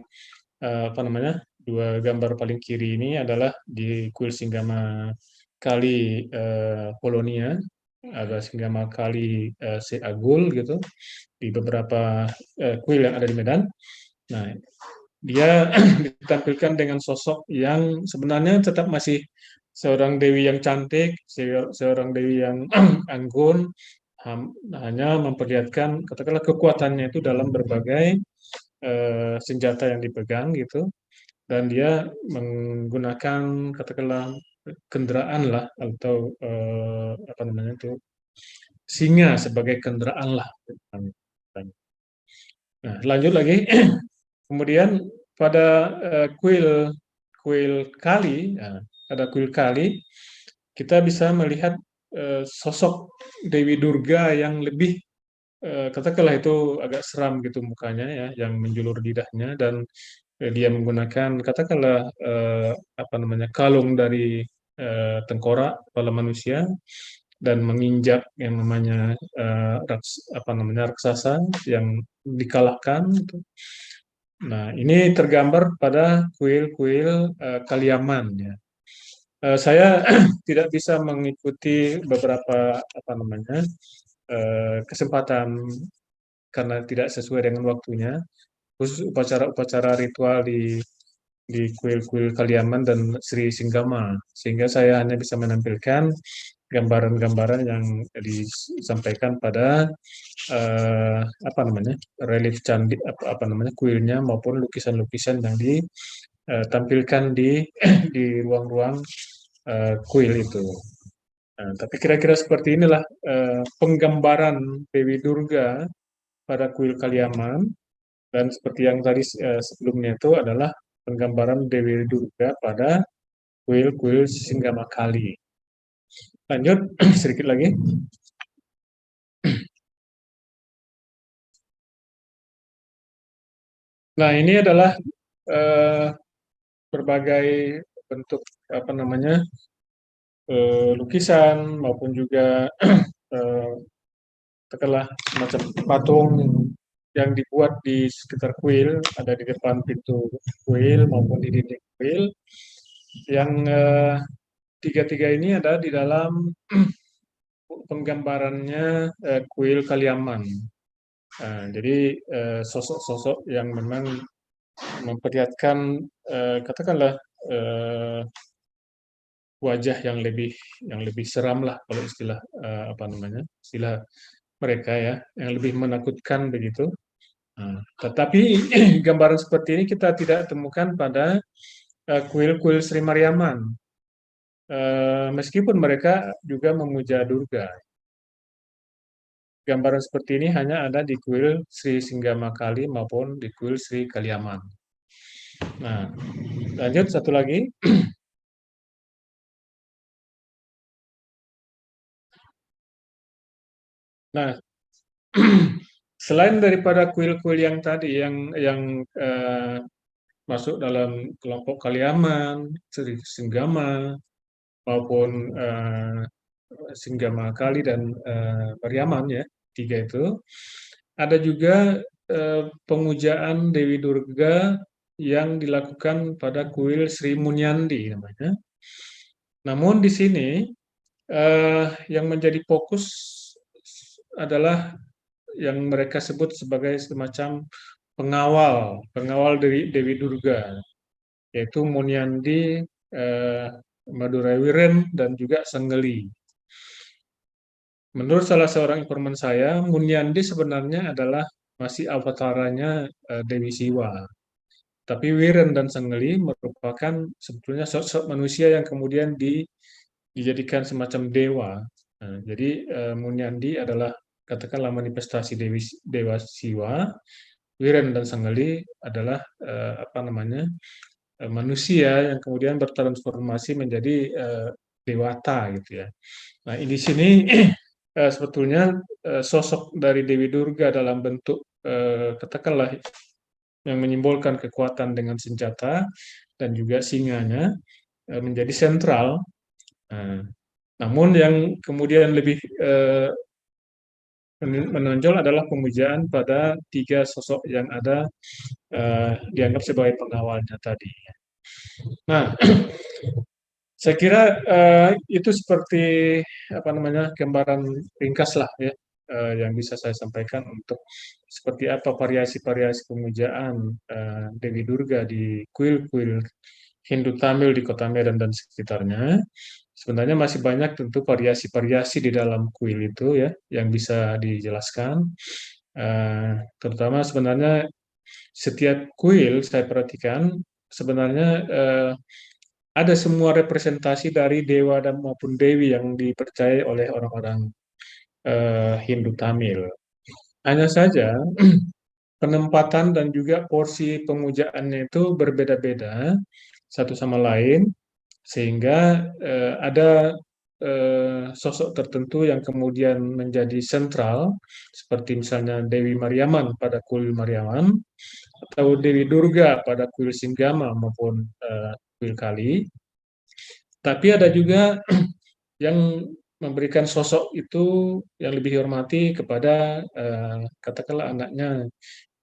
apa namanya, dua gambar paling kiri ini adalah di kuil Singgama Kali Polonia, ada Singgama Kali Seagul gitu di beberapa kuil yang ada di Medan. Nah, dia ditampilkan dengan sosok yang sebenarnya tetap masih seorang dewi yang cantik, seorang dewi yang anggun, hanya memperlihatkan katakanlah kekuatannya itu dalam berbagai senjata yang dipegang gitu, dan dia menggunakan katakanlah kendaraan lah atau apa namanya itu singa sebagai kendaraan lah. Nah, lanjut lagi. Kemudian pada kuil kuil kali, ya, ada kuil kali, kita bisa melihat sosok Dewi Durga yang lebih katakanlah itu agak seram gitu mukanya ya, yang menjulur lidahnya dan dia menggunakan katakanlah apa namanya kalung dari tengkorak kepala manusia dan menginjak yang namanya apa namanya raksasa yang dikalahkan. Nah, ini tergambar pada kuil-kuil Kaliaman ya. Saya tidak bisa mengikuti beberapa apa namanya kesempatan karena tidak sesuai dengan waktunya, khusus upacara-upacara ritual di kuil-kuil Kaliaman dan Sri Singgama, sehingga saya hanya bisa menampilkan gambaran-gambaran yang disampaikan pada apa namanya relief candi apa namanya kuilnya maupun lukisan-lukisan yang ditampilkan di ruang-ruang kuil itu. Nah, tapi kira-kira seperti inilah penggambaran Dewi Durga pada kuil Kaliaman, dan seperti yang tadi sebelumnya itu adalah penggambaran Dewi Durga pada kuil-kuil Singgama Kali. Lanjut sedikit lagi. Nah, ini adalah berbagai bentuk apa namanya lukisan maupun juga katakanlah semacam patung yang dibuat di sekitar kuil, ada di depan pintu kuil maupun di dinding kuil, yang tiga-tiga ini ada di dalam penggambarannya kuil Kaliaman. Jadi sosok-sosok yang memang memperlihatkan katakanlah wajah yang lebih seram lah kalau istilah apa namanya istilah mereka ya, yang lebih menakutkan begitu. Nah, tetapi gambaran seperti ini kita tidak temukan pada kuil-kuil Sri Mariaman. Meskipun mereka juga memuja Durga. Gambaran seperti ini hanya ada di kuil Sri Singgamakali maupun di kuil Sri Kaliaman. Nah, lanjut satu lagi. Nah, selain daripada kuil-kuil yang tadi yang masuk dalam kelompok Kaliaman, Sri Singgama maupun Singgama Kali dan Pariaman ya, tiga itu. Ada juga pemujaan Dewi Durga yang dilakukan pada kuil Sri Munyandi namanya. Namun di sini yang menjadi fokus adalah yang mereka sebut sebagai semacam pengawal dari Dewi Durga, yaitu Munyandi, Madurai Wiren, dan juga Sanggeli. Menurut salah seorang informan saya, Munyandi sebenarnya adalah masih avatarannya Dewi Siwa. Tapi Wiren dan Sanggeli merupakan sebetulnya sosok manusia yang kemudian dijadikan semacam dewa. Nah, jadi Munyandi adalah katakanlah manifestasi Dewa Siwa, Wiren dan Sanggeli adalah manusia yang kemudian bertransformasi menjadi dewata gitu ya. Nah, di sini sebetulnya sosok dari Dewi Durga dalam bentuk katakanlah yang menyimbolkan kekuatan dengan senjata dan juga singanya menjadi sentral. Namun yang kemudian lebih menonjol adalah pemujaan pada tiga sosok yang ada dianggap sebagai pengawalnya tadi. Nah, saya kira itu seperti gambaran ringkas lah ya yang bisa saya sampaikan untuk seperti apa variasi-variasi pemujaan Dewi Durga di kuil-kuil Hindu Tamil di Kota Medan dan sekitarnya. Sebenarnya masih banyak tentu variasi-variasi di dalam kuil itu ya yang bisa dijelaskan. Terutama sebenarnya setiap kuil saya perhatikan sebenarnya ada semua representasi dari dewa dan maupun dewi yang dipercaya oleh orang-orang Hindu Tamil. Hanya saja penempatan dan juga porsi pemujaannya itu berbeda-beda satu sama lain, sehingga ada sosok tertentu yang kemudian menjadi sentral, seperti misalnya Dewi Mariaman pada kuil Mariaman, atau Dewi Durga pada kuil Singgama maupun kuil Kali. Tapi ada juga yang memberikan sosok itu yang lebih dihormati kepada katakanlah anaknya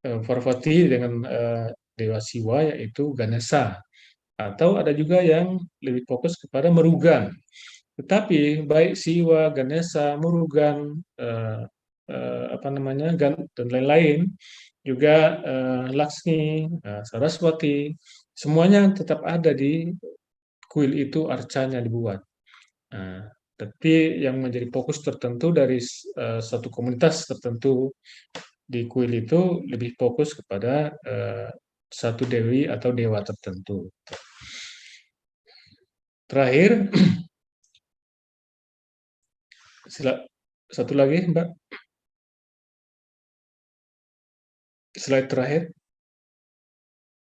Parvati dengan Dewa Siwa yaitu Ganesha. Atau ada juga yang lebih fokus kepada Murugan. Tetapi baik Siwa, Ganesha, Murugan, dan lain-lain, juga Laksmi, Saraswati, semuanya tetap ada di kuil itu arcanya dibuat. Nah, tapi yang menjadi fokus tertentu dari satu komunitas tertentu di kuil itu lebih fokus kepada satu dewi atau dewa tertentu. Terakhir, satu lagi, Mbak. Slide terakhir.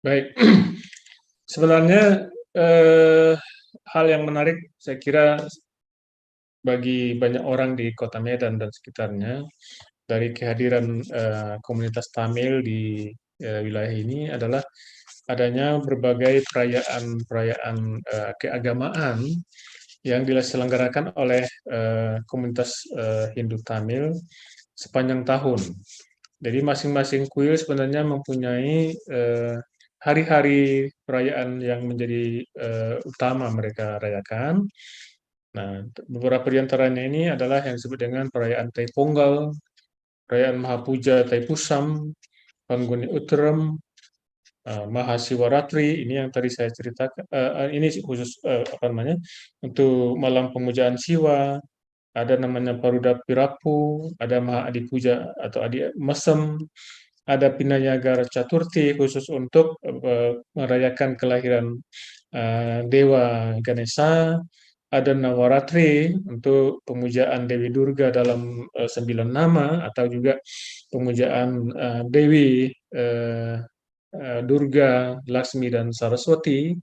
Baik. Sebenarnya hal yang menarik saya kira bagi banyak orang di Kota Medan dan sekitarnya dari kehadiran komunitas Tamil di wilayah ini adalah adanya berbagai perayaan keagamaan yang diselenggarakan oleh komunitas Hindu Tamil sepanjang tahun. Jadi masing-masing kuil sebenarnya mempunyai hari-hari perayaan yang menjadi utama mereka rayakan. Nah, beberapa di antaranya ini adalah yang disebut dengan perayaan Taiponggal, perayaan Mahapuja Taipusam, Pangguni Uttram, Mahasiwaratri, ini yang tadi saya ceritakan, ini khusus untuk malam pemujaan Siwa, ada namanya Paruda Pirapu, ada Maha Adi Puja atau Adi Mesem, ada Pinayagara Caturti khusus untuk merayakan kelahiran Dewa Ganesha, ada Navaratri untuk pemujaan Dewi Durga dalam 9 nama, atau juga pemujaan Dewi Durga, Laksmi, dan Saraswati.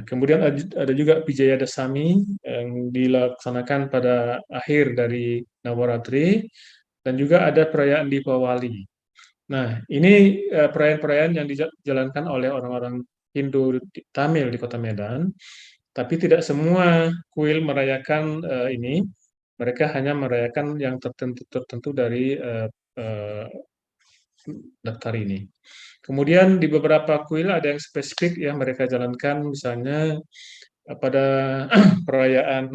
Kemudian ada juga Vijayadasami yang dilaksanakan pada akhir dari Navaratri, dan juga ada perayaan Dipawali. Nah, ini perayaan-perayaan yang dijalankan oleh orang-orang Hindu Tamil di Kota Medan, tapi tidak semua kuil merayakan ini. Mereka hanya merayakan yang tertentu dari daftar ini. Kemudian di beberapa kuil ada yang spesifik yang mereka jalankan, misalnya pada perayaan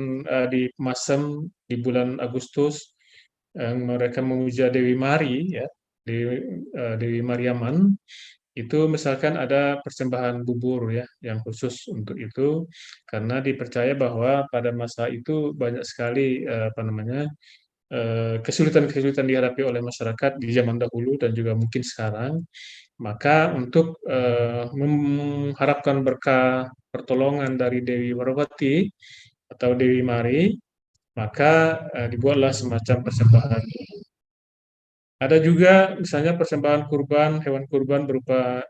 di Masem di bulan Agustus, mereka memuja Dewi Mari, ya, Dewi Mariaman. Itu misalkan ada persembahan bubur, ya, yang khusus untuk itu, karena dipercaya bahwa pada masa itu banyak sekali kesulitan-kesulitan dihadapi oleh masyarakat di zaman dahulu dan juga mungkin sekarang. Maka untuk mengharapkan berkah pertolongan dari Dewi Warawati atau Dewi Mari, maka dibuatlah semacam persembahan. Ada juga misalnya persembahan kurban, hewan kurban berupa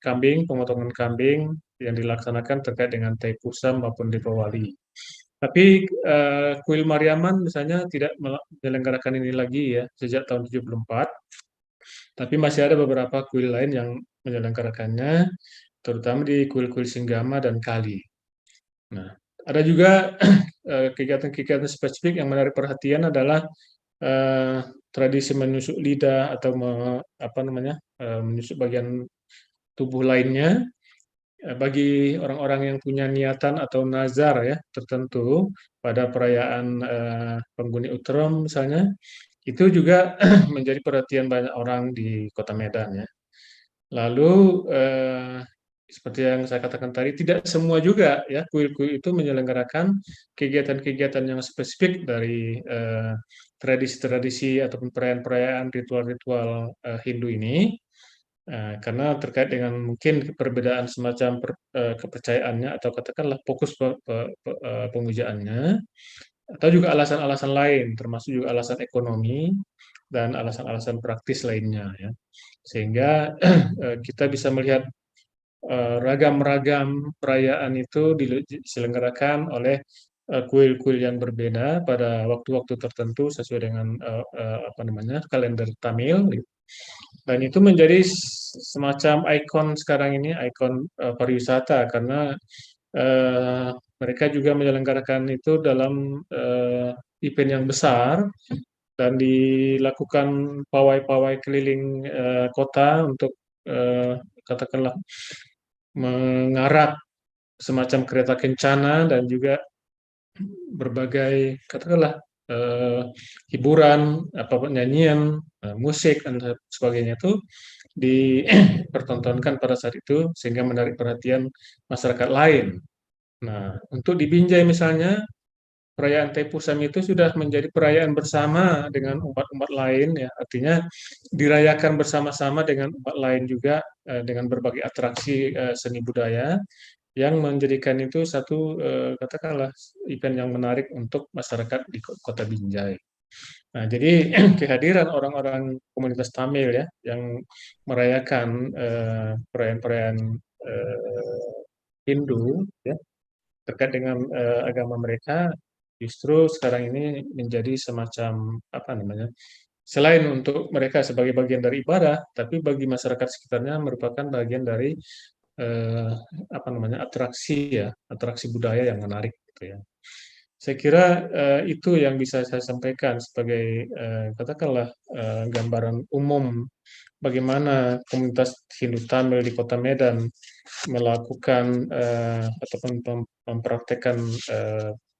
kambing, pemotongan kambing yang dilaksanakan terkait dengan Taipusam maupun Dipawali. Tapi kuil Mariaman misalnya tidak menyelenggarakan ini lagi, ya, sejak tahun 74. Tapi masih ada beberapa kuil lain yang menyelenggarakannya, terutama di kuil-kuil Singgama dan Kali. Nah, ada juga kegiatan-kegiatan spesifik yang menarik perhatian adalah tradisi menusuk lidah atau menusuk bagian tubuh lainnya bagi orang-orang yang punya niatan atau nazar, ya, tertentu pada perayaan Penghuni Uttram misalnya. Itu juga menjadi perhatian banyak orang di Kota Medan, ya. Lalu seperti yang saya katakan tadi, tidak semua juga, ya, kuil-kuil itu menyelenggarakan kegiatan-kegiatan yang spesifik dari tradisi-tradisi ataupun perayaan-perayaan ritual-ritual Hindu ini, karena terkait dengan mungkin perbedaan semacam kepercayaannya atau katakanlah fokus pemujaannya, atau juga alasan-alasan lain, termasuk juga alasan ekonomi dan alasan-alasan praktis lainnya, ya. Sehingga kita bisa melihat ragam-ragam perayaan itu diselenggarakan oleh kuil-kuil yang berbeda pada waktu-waktu tertentu sesuai dengan kalender Tamil, dan itu menjadi semacam ikon sekarang ini, ikon pariwisata, karena mereka juga menyelenggarakan itu dalam event yang besar dan dilakukan pawai-pawai keliling kota untuk katakanlah mengarah semacam kereta kencana dan juga berbagai katakanlah hiburan, nyanyian, musik dan sebagainya itu dipertontonkan pada saat itu sehingga menarik perhatian masyarakat lain. Nah, untuk di Binjai misalnya, perayaan Taipusam itu sudah menjadi perayaan bersama dengan umat-umat lain, ya, artinya dirayakan bersama-sama dengan umat lain juga dengan berbagai atraksi seni budaya yang menjadikan itu satu katakanlah event yang menarik untuk masyarakat di Kota Binjai. Nah, jadi kehadiran orang-orang komunitas Tamil, ya, yang merayakan perayaan-perayaan Hindu, ya, terkait dengan agama mereka, justru sekarang ini menjadi semacam selain untuk mereka sebagai bagian dari ibadah, tapi bagi masyarakat sekitarnya merupakan bagian dari atraksi, ya, atraksi budaya yang menarik, gitu, ya. Saya kira itu yang bisa saya sampaikan sebagai katakanlah gambaran umum bagaimana komunitas Hindu Tamil di Kota Medan melakukan ataupun mempraktekkan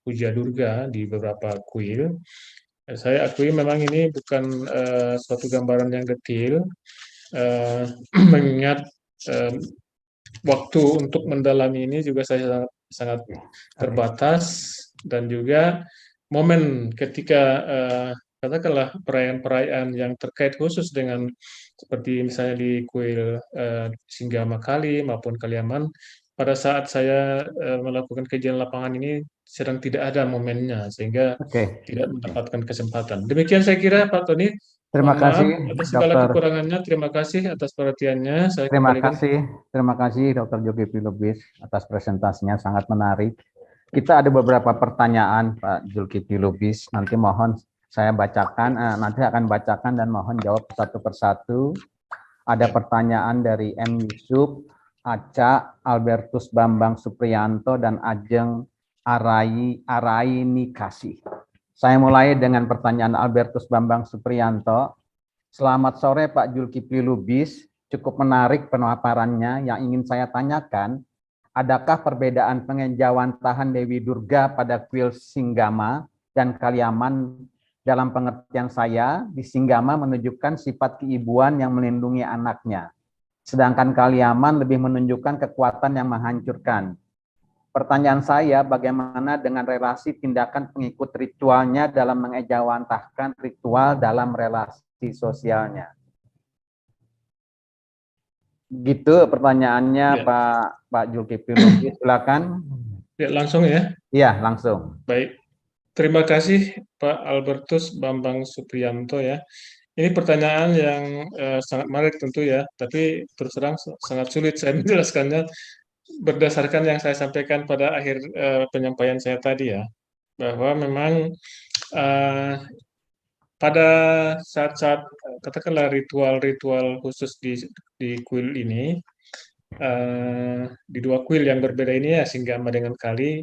puja Durga di beberapa kuil. Saya akui memang ini bukan suatu gambaran yang detail, mengingat waktu untuk mendalami ini juga saya sangat terbatas, dan juga momen ketika katakanlah perayaan-perayaan yang terkait khusus dengan seperti misalnya di kuil Singgama Kali maupun Kaliaman, pada saat saya melakukan kajian lapangan ini sedang tidak ada momennya sehingga Oke, tidak mendapatkan kesempatan. Demikian saya kira Pak Tony. terima Mohon maaf kasih atas segala Dokter. kekurangannya. Terima kasih atas perhatiannya. Saya kembalikan. Terima kasih Dokter Zulkifli Lubis atas presentasinya sangat menarik. Kita ada beberapa pertanyaan Pak Zulkifli Lubis. Nanti mohon saya bacakan, nanti akan bacakan dan mohon jawab satu persatu. Ada pertanyaan dari M. Yusuf, Aca, Albertus Bambang Supriyanto, dan Ajeng Araini Kasih. Saya mulai dengan pertanyaan Albertus Bambang Supriyanto. Selamat sore Pak Zulkifli Lubis, cukup menarik pemaparannya. Yang ingin saya tanyakan, adakah perbedaan penghijauan tahan Dewi Durga pada kuil Singgama dan Kaliaman? Dalam pengertian saya, di Singgama menunjukkan sifat keibuan yang melindungi anaknya, sedangkan Kaliaman lebih menunjukkan kekuatan yang menghancurkan. Pertanyaan saya, bagaimana dengan relasi tindakan pengikut ritualnya dalam mengejawantahkan ritual dalam relasi sosialnya? Gitu pertanyaannya, Ya. Pak Zulkifli Lubis, silakan. Ya, langsung ya. Iya, langsung. Baik. Terima kasih Pak Albertus Bambang Supriyanto ya. Ini pertanyaan yang sangat menarik tentu ya, tapi terus terang sangat sulit saya menjelaskannya berdasarkan yang saya sampaikan pada akhir penyampaian saya tadi ya, bahwa memang pada saat-saat katakanlah ritual-ritual khusus di kuil ini, di dua kuil yang berbeda ini ya, Singgama dengan Kali,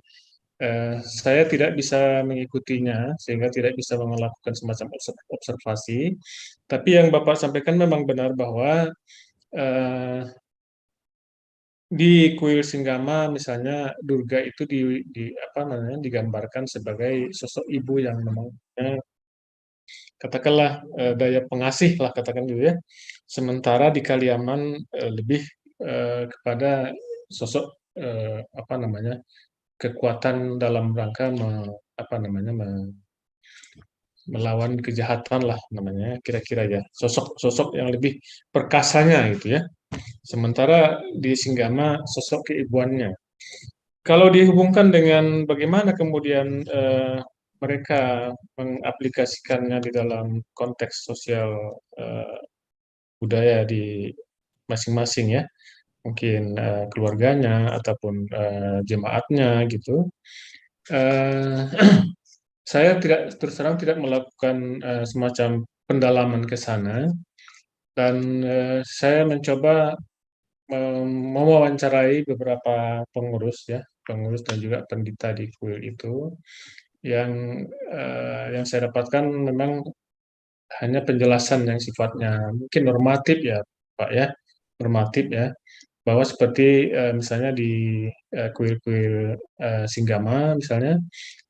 saya tidak bisa mengikutinya sehingga tidak bisa melakukan semacam observasi. Tapi yang Bapak sampaikan memang benar bahwa di kuil Singgama misalnya Durga itu digambarkan sebagai sosok ibu yang memang katakanlah daya pengasih lah katakan gitu ya. Sementara di Kaliaman lebih kepada sosok kekuatan dalam rangka melawan kejahatan lah namanya kira-kira ya, sosok yang lebih perkasanya gitu ya. Sementara di Singgama sosok keibuannya. Kalau dihubungkan dengan bagaimana kemudian mereka mengaplikasikannya di dalam konteks sosial budaya di masing-masing ya, mungkin keluarganya ataupun jemaatnya gitu. Saya terus terang tidak melakukan semacam pendalaman ke sana, dan saya mencoba mewawancarai beberapa pengurus dan juga pendeta di kuil itu, yang saya dapatkan memang hanya penjelasan yang sifatnya mungkin normatif ya Pak ya, normatif ya, bahwa seperti misalnya di kuil-kuil Singgama misalnya,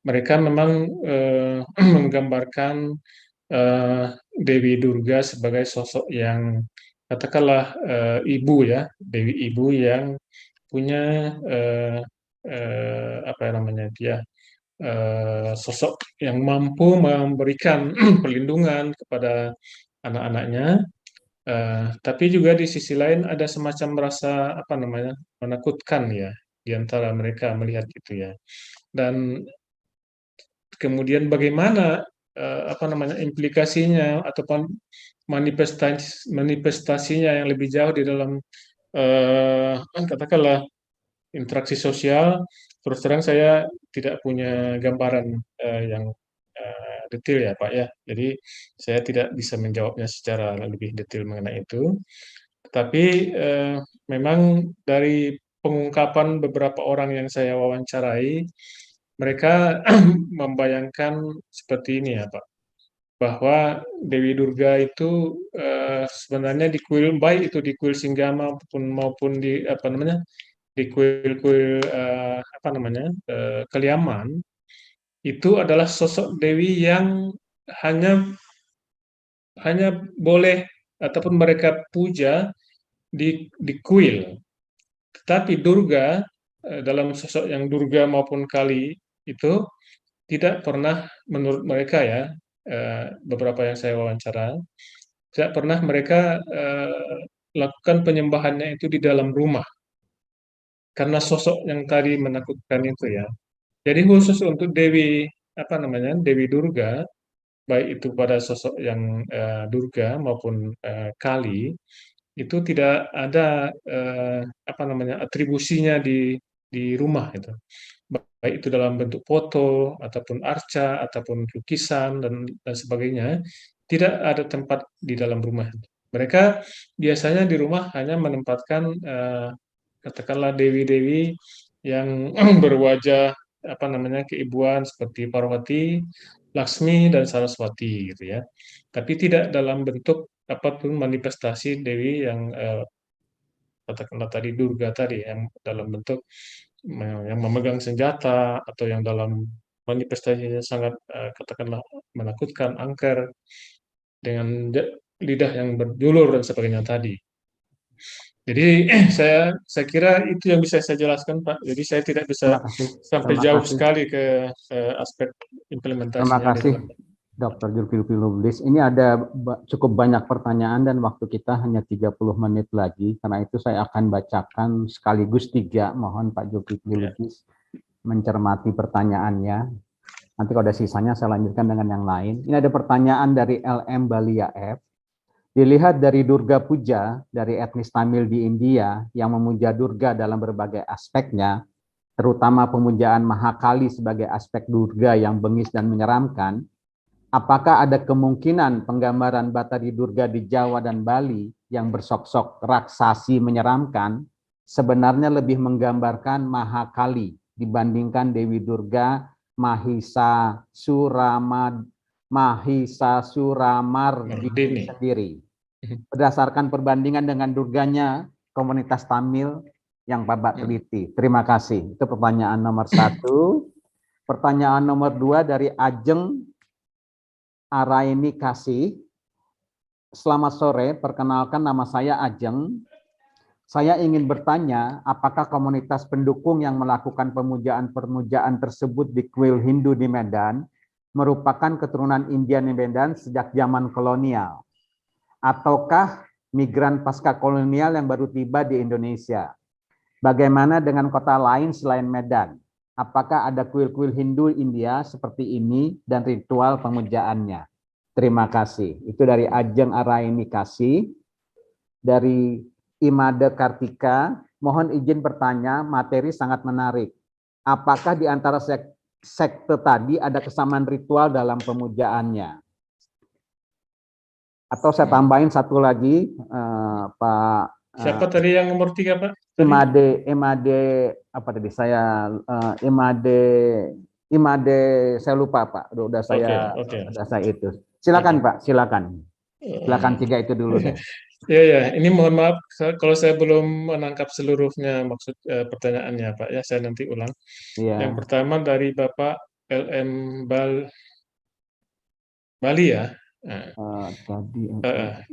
mereka memang menggambarkan Dewi Durga sebagai sosok yang katakanlah ibu ya, Dewi ibu yang punya sosok yang mampu memberikan perlindungan kepada anak-anaknya. Tapi juga di sisi lain ada semacam rasa menakutkan ya di antara mereka melihat itu ya. Dan kemudian bagaimana implikasinya ataupun manifestasinya yang lebih jauh di dalam katakanlah interaksi sosial. Terus terang saya tidak punya gambaran yang detail ya Pak ya. Jadi saya tidak bisa menjawabnya secara lebih detail mengenai itu. Tapi memang dari pengungkapan beberapa orang yang saya wawancarai, mereka membayangkan seperti ini ya Pak, bahwa Dewi Durga itu sebenarnya di kuil, baik itu di kuil Singgama maupun di di kuil-kuil Kaliaman, itu adalah sosok Dewi yang hanya boleh ataupun mereka puja di kuil. Tetapi Durga dalam sosok yang Durga maupun Kali itu tidak pernah, menurut mereka ya, beberapa yang saya wawancara, tidak pernah mereka lakukan penyembahannya itu di dalam rumah, karena sosok yang tadi menakutkan itu ya. Jadi khusus untuk Dewi, apa namanya, Dewi Durga, baik itu pada sosok yang Durga maupun Kali, itu tidak ada apa namanya, atribusinya di rumah itu. Baik itu dalam bentuk foto ataupun arca ataupun lukisan dan sebagainya, tidak ada tempat di dalam rumah. Mereka biasanya di rumah hanya menempatkan katakanlah dewi-dewi yang berwajah apa namanya, keibuan seperti Parwati, Laksmi dan Saraswati gitu ya. Tapi tidak dalam bentuk apapun manifestasi dewi yang katakanlah tadi Durga tadi yang dalam bentuk yang memegang senjata atau yang dalam manifestasinya sangat katakanlah menakutkan, angker dengan lidah yang berjulur dan sebagainya tadi. Jadi saya kira itu yang bisa saya jelaskan, Pak. Jadi saya tidak bisa Terima kasih. sampai Terima jauh kasih. sekali ke aspek Terima implementasinya di kasih, dalam. Dr. Zulkifli Lubis. Ini ada cukup banyak pertanyaan dan waktu kita hanya 30 menit lagi. Karena itu saya akan bacakan sekaligus 3. Mohon Pak Zulkifli Lubis mencermati pertanyaannya. Nanti kalau ada sisanya saya lanjutkan dengan yang lain. Ini ada pertanyaan dari LM Balia F. Dilihat dari Durga Puja dari etnis Tamil di India yang memuja Durga dalam berbagai aspeknya, terutama pemujaan Mahakali sebagai aspek Durga yang bengis dan menyeramkan, apakah ada kemungkinan penggambaran Batari Durga di Jawa dan Bali yang bersosok raksasi menyeramkan sebenarnya lebih menggambarkan Mahakali dibandingkan Dewi Durga Mahisa Suramardini sendiri? Berdasarkan perbandingan dengan Durganya komunitas Tamil yang Bapak teliti. Terima kasih. Itu pertanyaan nomor 1. Pertanyaan nomor 2 dari Ajeng Araini Kasih. Selamat sore, perkenalkan nama saya Ajeng. Saya ingin bertanya, apakah komunitas pendukung yang melakukan pemujaan-pemujaan tersebut di kuil Hindu di Medan merupakan keturunan India di Medan sejak zaman kolonial? Ataukah migran pasca kolonial yang baru tiba di Indonesia? Bagaimana dengan kota lain selain Medan? Apakah ada kuil-kuil Hindu India seperti ini dan ritual pemujaannya? Terima kasih. Itu dari Ajeng Araini Kasih. Dari Imade Kartika, mohon izin bertanya, materi sangat menarik. Apakah di antara sekte tadi ada kesamaan ritual dalam pemujaannya? Atau saya tambahin satu lagi, Pak. Siapa tadi yang nomor 3, Pak? Imade apa tadi? Saya Imade saya lupa, Pak. Udah saya itu. Silakan, Pak. Silakan 3 itu dulu deh. Ya, ini mohon maaf kalau saya belum menangkap seluruhnya maksud pertanyaannya, Pak. Ya, saya nanti ulang. Iya. Yang pertama dari Bapak LM Bali ya.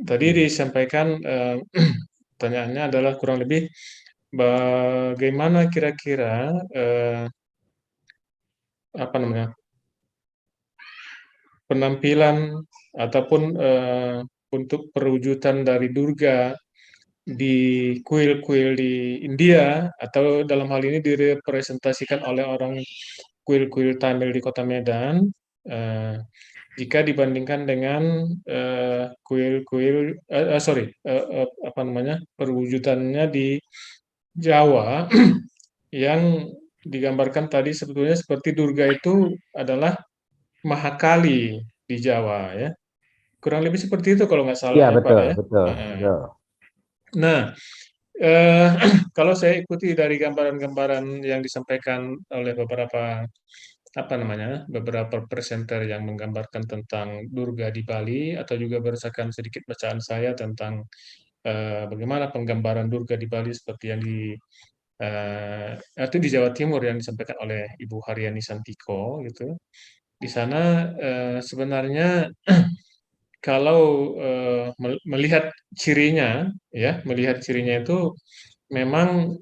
Tadi disampaikan pertanyaannya adalah kurang lebih bagaimana kira-kira apa namanya, penampilan ataupun untuk perwujudan dari Durga di kuil-kuil di India atau dalam hal ini direpresentasikan oleh orang kuil-kuil Tamil di Kota Medan jika dibandingkan dengan kuil-kuil apa namanya, perwujudannya di Jawa yang digambarkan tadi sebetulnya seperti Durga itu adalah Mahakali di Jawa ya. Kurang lebih seperti itu kalau nggak salah ya, ya, Pak ya. Betul. Nah, kalau saya ikuti dari gambaran-gambaran yang disampaikan oleh beberapa beberapa presenter yang menggambarkan tentang Durga di Bali atau juga berdasarkan sedikit bacaan saya tentang bagaimana penggambaran Durga di Bali seperti yang itu di Jawa Timur yang disampaikan oleh Ibu Haryani Santiko gitu. Di sana sebenarnya kalau melihat cirinya itu memang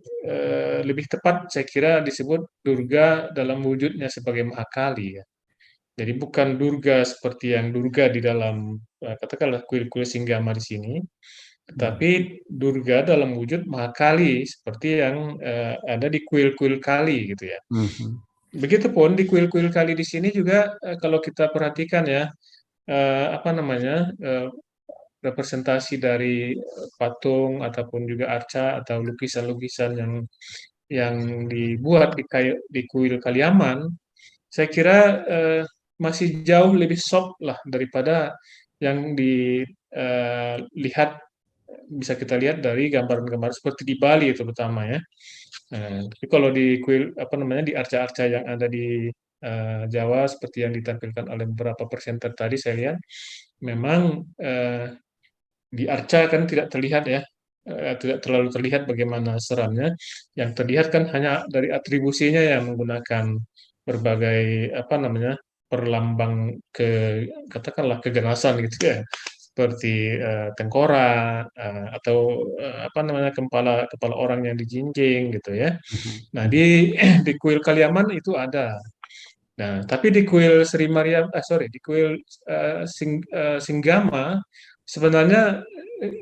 lebih tepat saya kira disebut Durga dalam wujudnya sebagai Mahakali ya. Jadi bukan durga seperti yang durga di dalam katakanlah kuil-kuil Singgama di sini, tetapi durga dalam wujud Mahakali seperti yang ada di kuil-kuil Kali gitu ya. Mhm. Begitupun di kuil-kuil Kali di sini juga kalau kita perhatikan ya apa namanya representasi dari patung ataupun juga arca atau lukisan-lukisan yang dibuat di kuil Kaliaman, saya kira masih jauh lebih soft lah daripada yang dilihat bisa kita lihat dari gambaran-gambar seperti di Bali terutama ya. Tapi kalau di kuil apa namanya di arca-arca yang ada di Jawa seperti yang ditampilkan oleh beberapa presenter tadi saya lihat memang di arca kan tidak terlihat ya, tidak terlalu terlihat bagaimana seramnya. Yang terlihat kan hanya dari atribusinya yang menggunakan berbagai apa namanya perlambang katakanlah keganasan gitu ya, seperti tengkorak atau apa namanya kepala kepala orang yang dijinjing gitu ya. Mhm. Nah di kuil Kaliaman itu ada. Nah, tapi di kuil Sri Maria, sorry, di kuil Singgama sebenarnya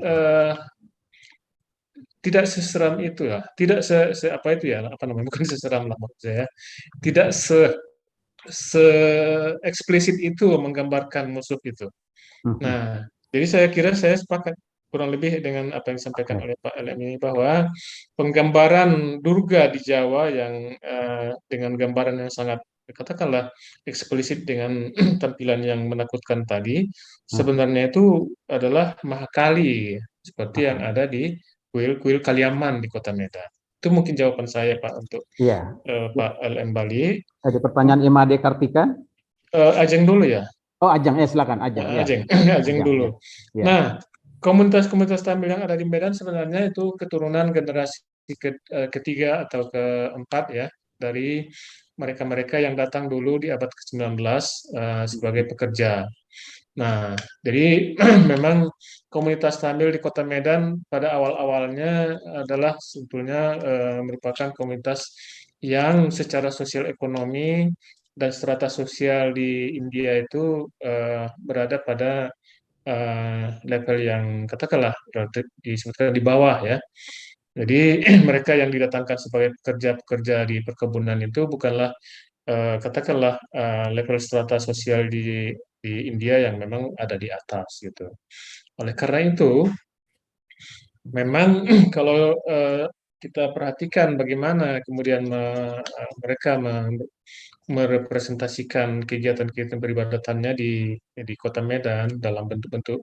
eh, tidak seseram itu ya, tidak apa itu ya, apa namanya, bukan seseram lah maksud saya, tidak se eksplisit itu menggambarkan musuh itu. Mhm. Nah, jadi saya kira saya sepakat kurang lebih dengan apa yang disampaikan Oke. oleh Pak LM ini bahwa penggambaran Durga di Jawa yang dengan gambaran yang sangat katakanlah eksplisit dengan tampilan yang menakutkan tadi Mhm. sebenarnya itu adalah Mahakali seperti yang Oke. ada di kuil-kuil Kaliaman di Kota Medan. Itu mungkin jawaban saya Pak untuk Iya. Pak LM Bali. Ada pertanyaan Imade Kartika? Ajeng dulu ya. Oh, Ajeng, silakan Ajeng. Ya, Ajeng, ya. Ajeng Ajeng, ya. dulu. Ya. Nah, komunitas-komunitas Tamil yang ada di Medan sebenarnya itu keturunan generasi ketiga atau keempat ya dari mereka-mereka yang datang dulu di abad ke-19 sebagai pekerja. Nah, jadi memang komunitas Tamil di Kota Medan pada awal-awalnya adalah sebetulnya merupakan komunitas yang secara sosial ekonomi dan strata sosial di India itu berada pada level yang katakanlah relatif disebutkan di bawah ya. Jadi mereka yang didatangkan sebagai pekerja-pekerja di perkebunan itu bukanlah katakanlah level strata sosial di India yang memang ada di atas gitu. Oleh karena itu, memang kalau kita perhatikan bagaimana kemudian mereka merepresentasikan kegiatan-kegiatan peribadatannya di Kota Medan dalam bentuk-bentuk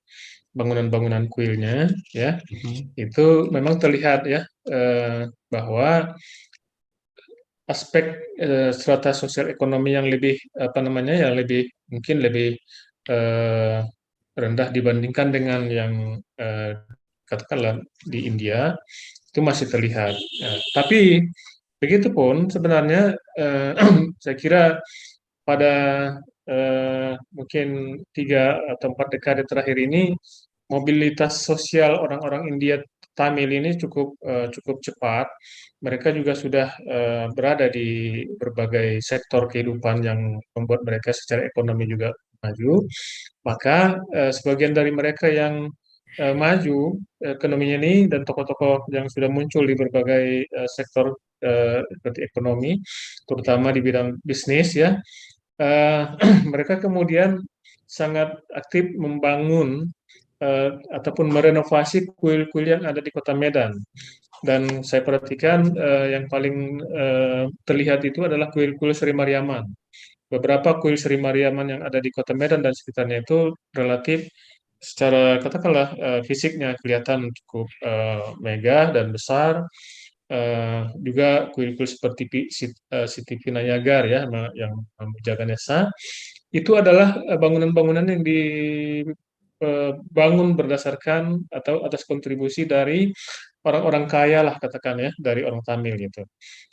bangunan-bangunan kuilnya, ya Mhm. itu memang terlihat ya bahwa aspek strata sosial ekonomi yang lebih apa namanya yang lebih mungkin lebih eh, rendah dibandingkan dengan yang katakanlah di India itu masih terlihat. Tapi begitupun sebenarnya saya kira pada mungkin 3 atau 4 dekade terakhir ini mobilitas sosial orang-orang India Tamil ini cukup cepat. Mereka juga sudah berada di berbagai sektor kehidupan yang membuat mereka secara ekonomi juga maju. Maka sebagian dari mereka yang maju ekonominya ini dan tokoh-tokoh yang sudah muncul di berbagai sektor seperti ekonomi, terutama di bidang bisnis ya, eh, mereka kemudian sangat aktif membangun ataupun merenovasi kuil-kuil yang ada di Kota Medan. Dan saya perhatikan yang paling terlihat itu adalah kuil-kuil Sri Mariaman. Beberapa kuil Sri Mariaman yang ada di Kota Medan dan sekitarnya itu relatif secara katakanlah fisiknya kelihatan cukup megah dan besar. Juga kuil-kuil seperti Siti Vinayagar ya yang menjaga desa itu adalah bangunan-bangunan yang dibangun berdasarkan atau atas kontribusi dari orang-orang kaya lah katakan ya dari orang Tamil gitu.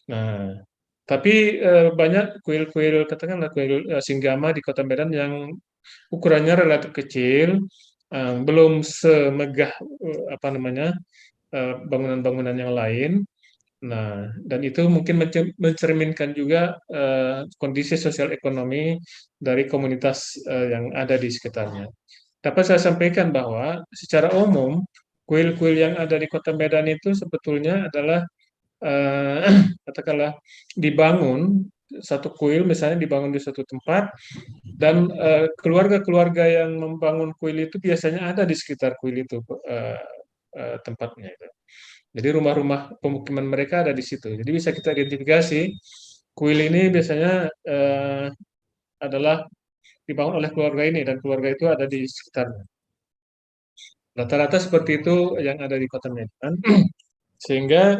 Nah, tapi banyak kuil-kuil katakanlah kuil Singgama di Kota Medan yang ukurannya relatif kecil, belum semegah apa namanya bangunan-bangunan yang lain. Nah, dan itu mungkin mencerminkan juga kondisi sosial ekonomi dari komunitas yang ada di sekitarnya. Dapat saya sampaikan bahwa secara umum kuil-kuil yang ada di Kota Medan itu sebetulnya adalah eh, katakanlah dibangun satu kuil misalnya dibangun di suatu tempat dan keluarga-keluarga yang membangun kuil itu biasanya ada di sekitar kuil itu tempatnya itu. Jadi rumah-rumah pemukiman mereka ada di situ. Jadi bisa kita identifikasi kuil ini biasanya adalah dibangun oleh keluarga ini dan keluarga itu ada di sekitarnya. Rata-rata seperti itu yang ada di Kota Medan. Sehingga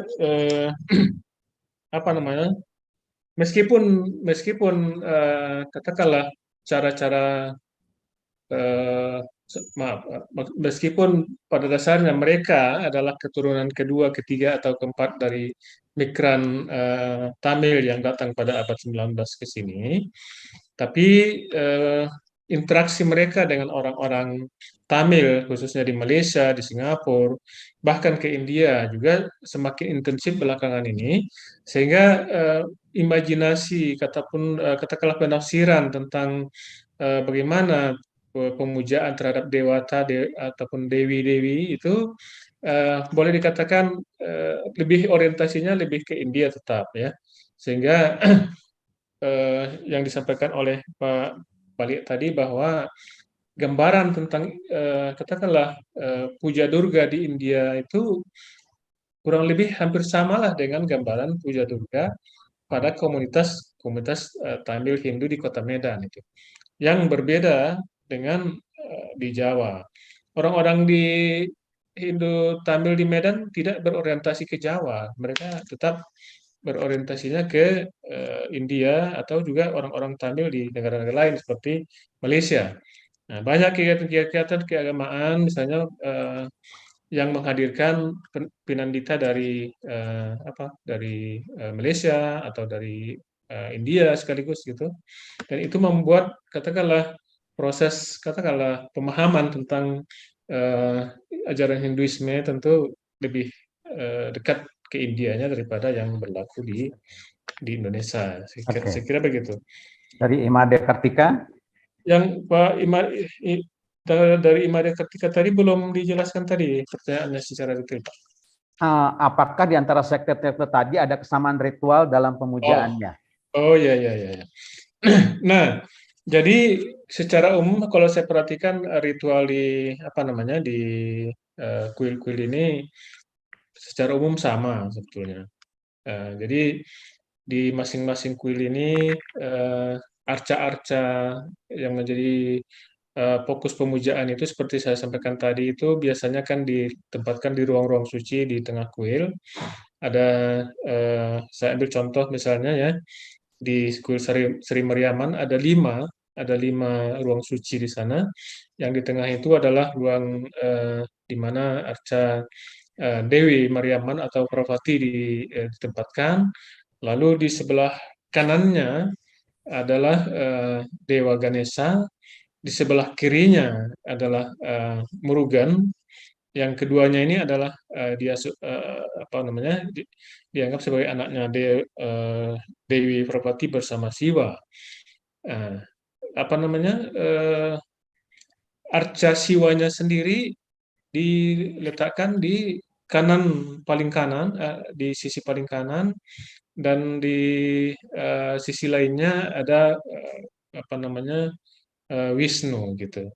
apa namanya? Meskipun meskipun katakanlah cara-cara maaf, meskipun pada dasarnya mereka adalah keturunan kedua, ketiga, atau keempat dari migran Tamil yang datang pada abad 19 ke sini, tapi interaksi mereka dengan orang-orang Tamil, khususnya di Malaysia, di Singapura, bahkan ke India juga semakin intensif belakangan ini, sehingga imajinasi, katakanlah penafsiran tentang bagaimana pemujaan terhadap dewata ataupun dewi-dewi itu boleh dikatakan lebih orientasinya lebih ke India tetap ya, sehingga yang disampaikan oleh Pak Balik tadi bahwa gambaran tentang katakanlah puja Durga di India itu kurang lebih hampir samalah dengan gambaran puja Durga pada komunitas komunitas Tamil Hindu di Kota Medan itu. Yang berbeda dengan di Jawa. Orang-orang di Hindu Tamil di Medan tidak berorientasi ke Jawa, mereka tetap berorientasinya ke India atau juga orang-orang Tamil di negara-negara lain seperti Malaysia. Nah, banyak kegiatan-kegiatan keagamaan, misalnya yang menghadirkan pinandita dari Malaysia atau dari India sekaligus gitu, dan itu membuat katakanlah pemahaman tentang ajaran Hinduisme tentu lebih dekat ke Indianya daripada yang berlaku di Indonesia. Saya kira begitu. Dari Imade Kartika? Yang Pak dari Imade Kartika tadi belum dijelaskan tadi pertanyaannya secara detail, Pak. Apakah di antara sekte-sekte tadi ada kesamaan ritual dalam pemujaannya? Oh ya. Nah, jadi secara umum kalau saya perhatikan ritual di kuil-kuil ini secara umum sama sebetulnya. Jadi di masing-masing kuil ini arca-arca yang menjadi fokus pemujaan itu seperti saya sampaikan tadi itu biasanya kan ditempatkan di ruang-ruang suci di tengah kuil. Ada saya ambil contoh misalnya ya di kuil Sri Mariaman ada lima ruang suci di sana. Yang di tengah itu adalah ruang di mana arca Dewi Mariaman atau Parvati ditempatkan. Lalu di sebelah kanannya adalah Dewa Ganesha, di sebelah kirinya adalah Murugan. Yang keduanya ini adalah dianggap sebagai anaknya Dewi Parvati bersama Siwa. Arca Siwanya sendiri diletakkan di paling kanan, di sisi paling kanan, dan di sisi lainnya ada Wisnu gitu.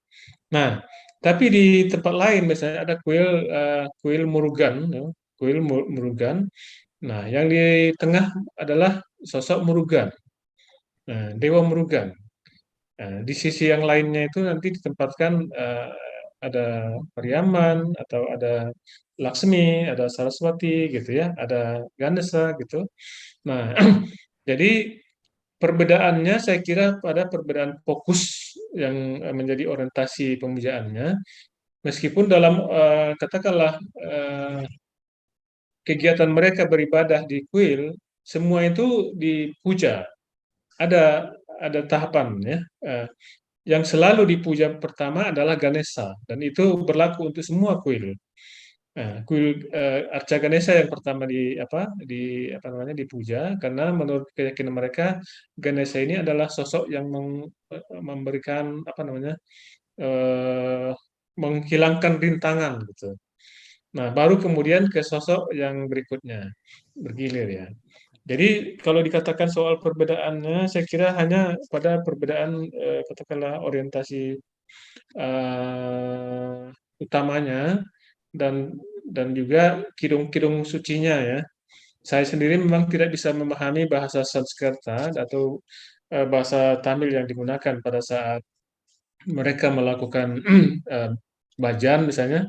Nah, tapi di tempat lain misalnya ada kuil Murugan, ya, kuil Murugan. Nah, yang di tengah adalah sosok Murugan, Dewa Murugan. Nah, di sisi yang lainnya itu nanti ditempatkan ada Pariaman atau ada Laksmi, ada Saraswati gitu ya, ada Ganesha gitu. Nah, jadi perbedaannya saya kira pada perbedaan fokus yang menjadi orientasi pemujaannya. Meskipun dalam katakanlah kegiatan mereka beribadah di kuil, semua itu dipuja. Ada tahapan ya. Yang selalu dipuja pertama adalah Ganesha dan itu berlaku untuk semua kuil. Nah, kuil Arca Ganesha yang pertama dipuja karena menurut keyakinan mereka Ganesha ini adalah sosok yang memberikan eh, menghilangkan rintangan gitu. Nah, baru kemudian ke sosok yang berikutnya bergilir ya. Jadi kalau dikatakan soal perbedaannya, saya kira hanya pada perbedaan katakanlah orientasi utamanya dan juga kidung-kidung sucinya ya. Saya sendiri memang tidak bisa memahami bahasa Sanskerta atau bahasa Tamil yang digunakan pada saat mereka melakukan bajan misalnya,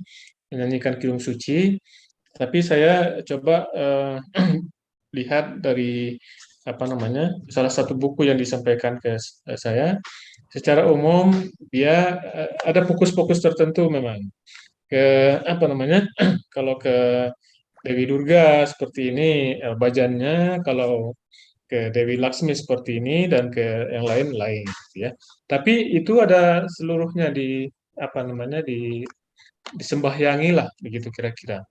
menyanyikan kidung suci. Tapi saya coba lihat dari salah satu buku yang disampaikan ke saya. Secara umum dia ada fokus-fokus tertentu memang ke kalau ke Dewi Durga seperti ini bajannya, kalau ke Dewi Laksmi seperti ini dan ke yang lain-lain gitu ya. Tapi itu ada seluruhnya disembahyangi lah begitu kira-kira.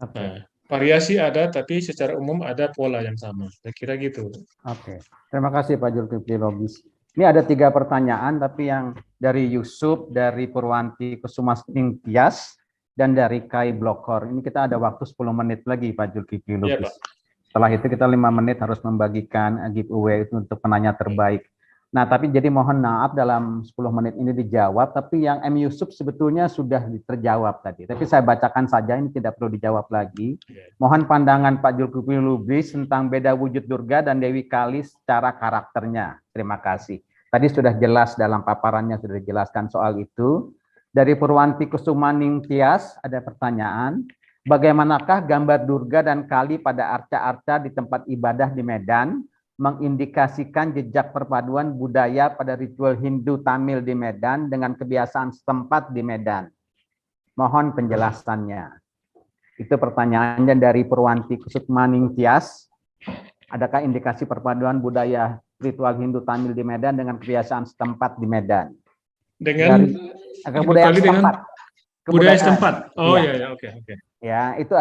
Oke. Nah, variasi ada tapi secara umum ada pola yang sama. Saya kira gitu. Oke. Terima kasih Pak Zulkifli Lubis. Ini ada 3 pertanyaan, tapi yang dari Yusuf, dari Purwanti Kusumasning Tias, dan dari Kai Blokor. Ini kita ada waktu 10 menit lagi Pak Zulkifli Iya, Lubis. Pak. Setelah itu kita 5 menit harus membagikan giveaway itu untuk penanya terbaik. Nah, tapi jadi mohon maaf dalam 10 menit ini dijawab, tapi yang M. Yusuf sebetulnya sudah terjawab tadi. Tapi saya bacakan saja, ini tidak perlu dijawab lagi. Mohon pandangan Pak Zulkifli Lubis tentang beda wujud Durga dan Dewi Kali secara karakternya. Terima kasih. Tadi sudah jelas dalam paparannya, sudah dijelaskan soal itu. Dari Purwanti Kusumaning Tias, ada pertanyaan. Bagaimanakah gambar Durga dan Kali pada arca-arca di tempat ibadah di Medan mengindikasikan jejak perpaduan budaya pada ritual Hindu Tamil di Medan dengan kebiasaan setempat di Medan? Mohon penjelasannya. Itu pertanyaannya dari Purwanti Kusumaning Tias. Adakah indikasi perpaduan budaya ritual Hindu Tamil di Medan dengan kebiasaan setempat di Medan? Dengan budaya setempat. Budaya setempat. Oh iya, oke. Ya, itu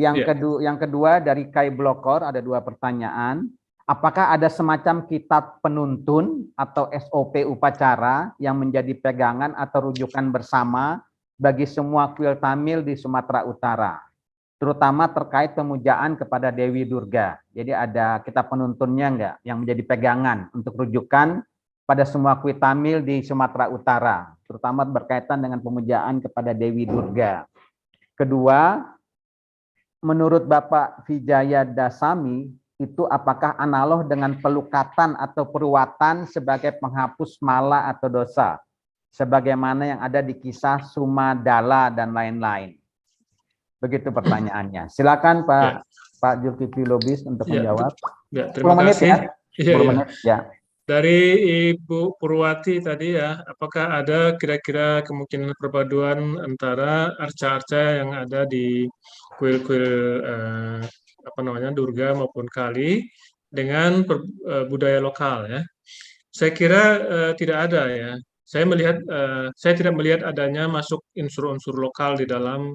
yang kedua dari Kai Blokor ada 2 pertanyaan. Apakah ada semacam kitab penuntun atau SOP upacara yang menjadi pegangan atau rujukan bersama bagi semua kuil Tamil di Sumatera Utara, terutama terkait pemujaan kepada Dewi Durga? Jadi ada kitab penuntunnya enggak yang menjadi pegangan untuk rujukan pada semua kuil Tamil di Sumatera Utara, terutama berkaitan dengan pemujaan kepada Dewi Durga? Kedua, menurut Bapak Vijaya Dasami, itu apakah analog dengan pelukatan atau peruwatan sebagai penghapus mala atau dosa, sebagaimana yang ada di kisah Sumadala dan lain-lain? Begitu pertanyaannya. Silakan Pak Zulkifli Lubis untuk menjawab. Ya, terima 10 menit kasih. ya. 10 menit ya. Dari Ibu Purwati tadi ya, apakah ada kira-kira kemungkinan perpaduan antara arca-arca yang ada di kuil-kuil Durga maupun Kali dengan budaya lokal ya? Saya kira tidak ada ya. Saya tidak melihat adanya masuk unsur-unsur lokal di dalam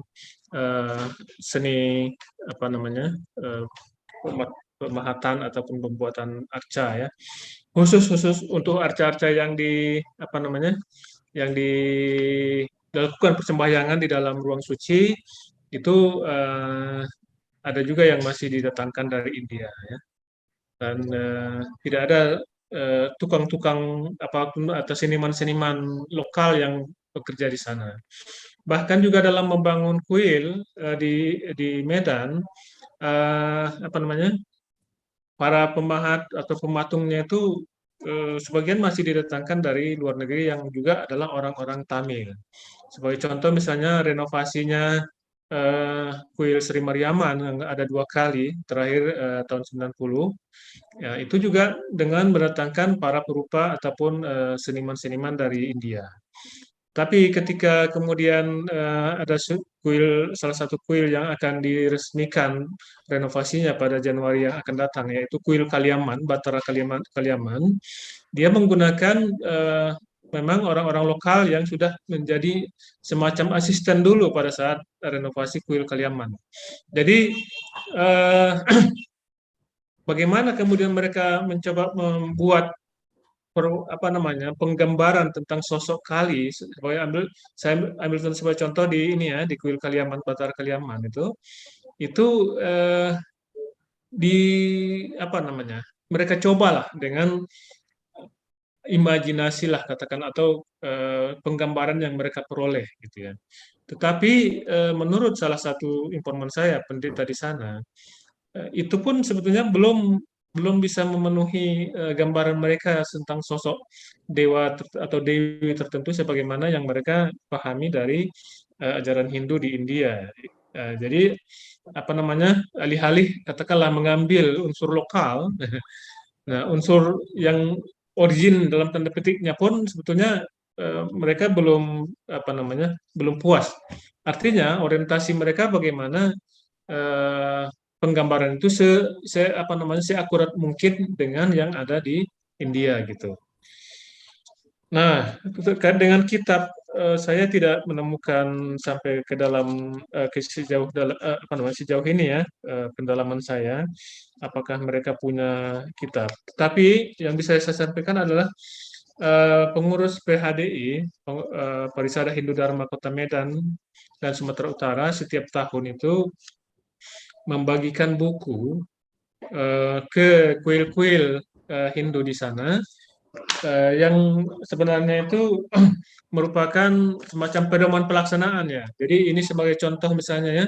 seni pemahatan ataupun pembuatan arca ya. Khusus untuk arca-arca yang dilakukan persembahyangan di dalam ruang suci itu ada juga yang masih didatangkan dari India ya. Dan tidak ada tukang-tukang apapun atau seniman-seniman lokal yang bekerja di sana. Bahkan juga dalam membangun kuil di Medan, para pemahat atau pematungnya itu sebagian masih didatangkan dari luar negeri yang juga adalah orang-orang Tamil. Sebagai contoh misalnya renovasinya kuil Sri Mariamman yang ada 2 kali terakhir tahun 90, ya, itu juga dengan mendatangkan para perupa ataupun seniman-seniman dari India. Tapi ketika kemudian ada salah satu kuil yang akan diresmikan renovasinya pada Januari yang akan datang, yaitu kuil Kaliaman, Batara Kaliaman, dia menggunakan memang orang-orang lokal yang sudah menjadi semacam asisten dulu pada saat renovasi kuil Kaliaman. Jadi eh, bagaimana kemudian mereka mencoba membuat penggambaran tentang sosok Kali. Saya ambil sebagai contoh di ini ya, di kuil Kaliaman, Batara Kaliaman itu di apa namanya, mereka cobalah dengan imajinasi lah katakan, atau penggambaran yang mereka peroleh gitu ya. Tetapi menurut salah satu informan saya, pendeta di sana, itu pun sebetulnya belum belum bisa memenuhi gambaran mereka tentang sosok dewa atau dewi tertentu sebagaimana yang mereka pahami dari ajaran Hindu di India. Jadi apa namanya, alih-alih katakanlah mengambil unsur lokal, nah unsur yang origin dalam tanda petiknya pun sebetulnya mereka belum apa namanya, belum puas. Artinya orientasi mereka bagaimana eh, penggambaran itu apa namanya, seakurat mungkin dengan yang ada di India gitu. Nah, terkait dengan kitab, saya tidak menemukan sampai ke dalam apa namanya, sejauh ini ya, pendalaman saya, apakah mereka punya kitab. Tapi yang bisa saya sampaikan adalah pengurus PHDI, Parisada Hindu Dharma Kota Medan dan Sumatera Utara, setiap tahun itu membagikan buku ke kuil-kuil Hindu di sana, yang sebenarnya itu merupakan semacam pedoman pelaksanaan ya. Jadi ini sebagai contoh misalnya ya,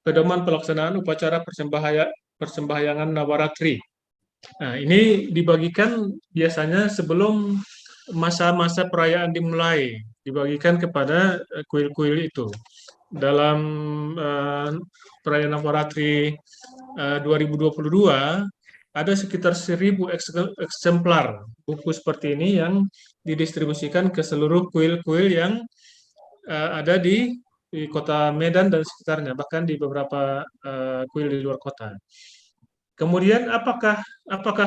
pedoman pelaksanaan upacara persembahyangan Navaratri. Nah, ini dibagikan biasanya sebelum masa-masa perayaan dimulai, dibagikan kepada kuil-kuil itu. Dalam perayaan Navaratri 2022, ada sekitar 1.000 eksemplar buku seperti ini yang didistribusikan ke seluruh kuil-kuil yang ada di kota Medan dan sekitarnya, bahkan di beberapa kuil di luar kota. Kemudian apakah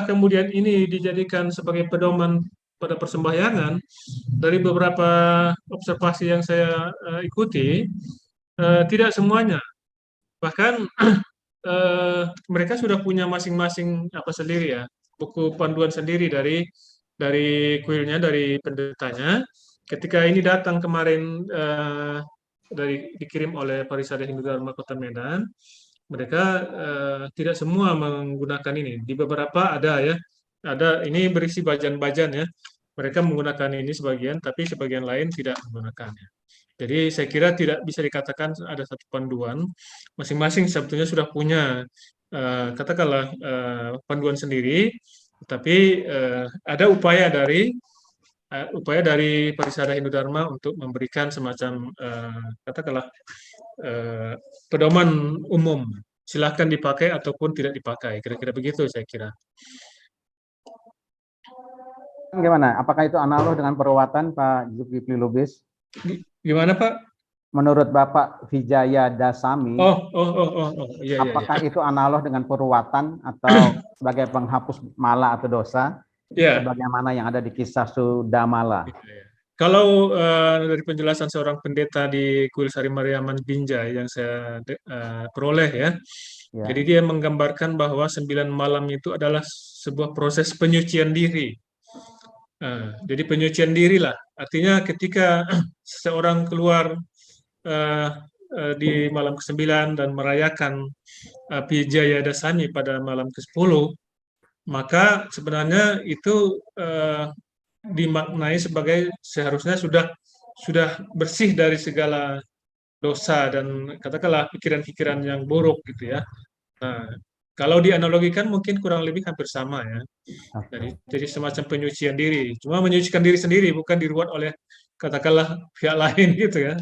kemudian ini dijadikan sebagai pedoman pada persembahyangan? Dari beberapa observasi yang saya ikuti, tidak semuanya. Bahkan mereka sudah punya masing-masing apa sendiri ya, buku panduan sendiri dari kuilnya, dari pendetanya. Ketika ini datang kemarin dikirim oleh Parisada Hindu Dharma Kota Medan, mereka tidak semua menggunakan ini. Di beberapa ada ya, ada ini berisi bajan-bajan ya. Mereka menggunakan ini sebagian, tapi sebagian lain tidak menggunakannya. Jadi saya kira tidak bisa dikatakan ada satu panduan. Masing-masing sebetulnya sudah punya katakanlah panduan sendiri, tapi ada upaya dari Parisada Hindu Dharma untuk memberikan semacam katakanlah pedoman umum, silahkan dipakai ataupun tidak dipakai, kira-kira begitu saya kira. Gimana? Apakah itu analog dengan perawatan Pak Zulkifli Lubis? Gimana Pak? Menurut Bapak Vijaya Dasami, iya, apakah itu analog dengan perawatan atau sebagai penghapus mala atau dosa? Ya. Sebagaimana yang ada di kisah Sudamala. Kalau dari penjelasan seorang pendeta di Kuil Sari Mariaman Binjai yang saya peroleh ya, jadi dia menggambarkan bahwa 9 malam itu adalah sebuah proses penyucian diri. Jadi penyucian diri lah, artinya ketika seseorang keluar di malam ke-9 dan merayakan Vijaya Dasami pada malam ke-10, maka sebenarnya itu dimaknai sebagai seharusnya sudah bersih dari segala dosa dan katakanlah pikiran-pikiran yang buruk gitu ya. Nah, kalau dianalogikan mungkin kurang lebih hampir sama ya. Jadi semacam penyucian diri. Cuma menyucikan diri sendiri, bukan diruat oleh katakanlah pihak lain gitu ya.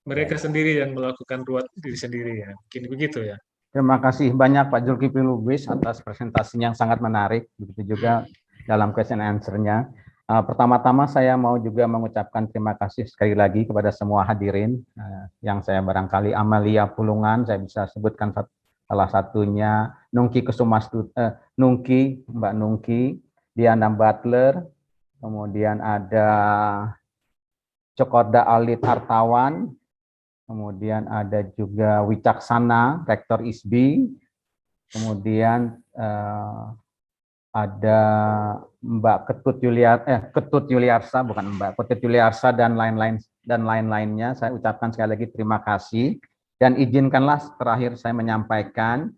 Mereka sendiri yang melakukan ruat diri sendiri ya. Mungkin begitu ya. Terima kasih banyak Pak Zulkifli Lubis atas presentasinya yang sangat menarik. Begitu juga dalam question answer-nya. Pertama-tama saya mau juga mengucapkan terima kasih sekali lagi kepada semua hadirin yang saya barangkali Amalia Pulungan, saya bisa sebutkan salah satunya, Nungki Mbak Nungki, Diana Butler, kemudian ada Cokorda Alit Artawan, kemudian ada juga Wicaksana, Rektor ISBI, kemudian ada Mbak Ketut Yuliarsa, bukan Mbak Ketut Yuliarsa dan lain-lainnya. Saya ucapkan sekali lagi terima kasih, dan izinkanlah terakhir saya menyampaikan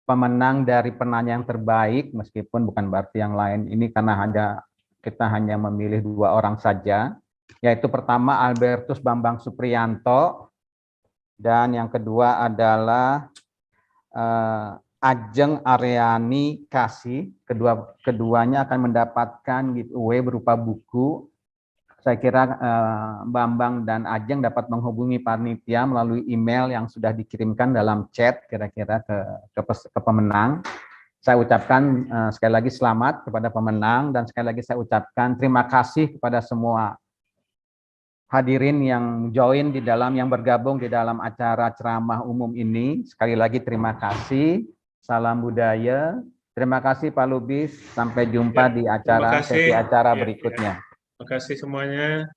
pemenang dari penanya yang terbaik, meskipun bukan berarti yang lain ini, karena kita hanya memilih 2 orang saja, yaitu pertama Albertus Bambang Supriyanto, dan yang kedua adalah Ajeng Aryani Kasih. Keduanya akan mendapatkan giveaway berupa buku. Saya kira Bambang dan Ajeng dapat menghubungi panitia melalui email yang sudah dikirimkan dalam chat kira-kira ke pemenang. Saya ucapkan sekali lagi selamat kepada pemenang, dan sekali lagi saya ucapkan terima kasih kepada semua hadirin yang yang bergabung di dalam acara ceramah umum ini. Sekali lagi terima kasih. Salam budaya. Terima kasih Pak Lubis. Sampai jumpa di sesi acara berikutnya. Terima kasih semuanya.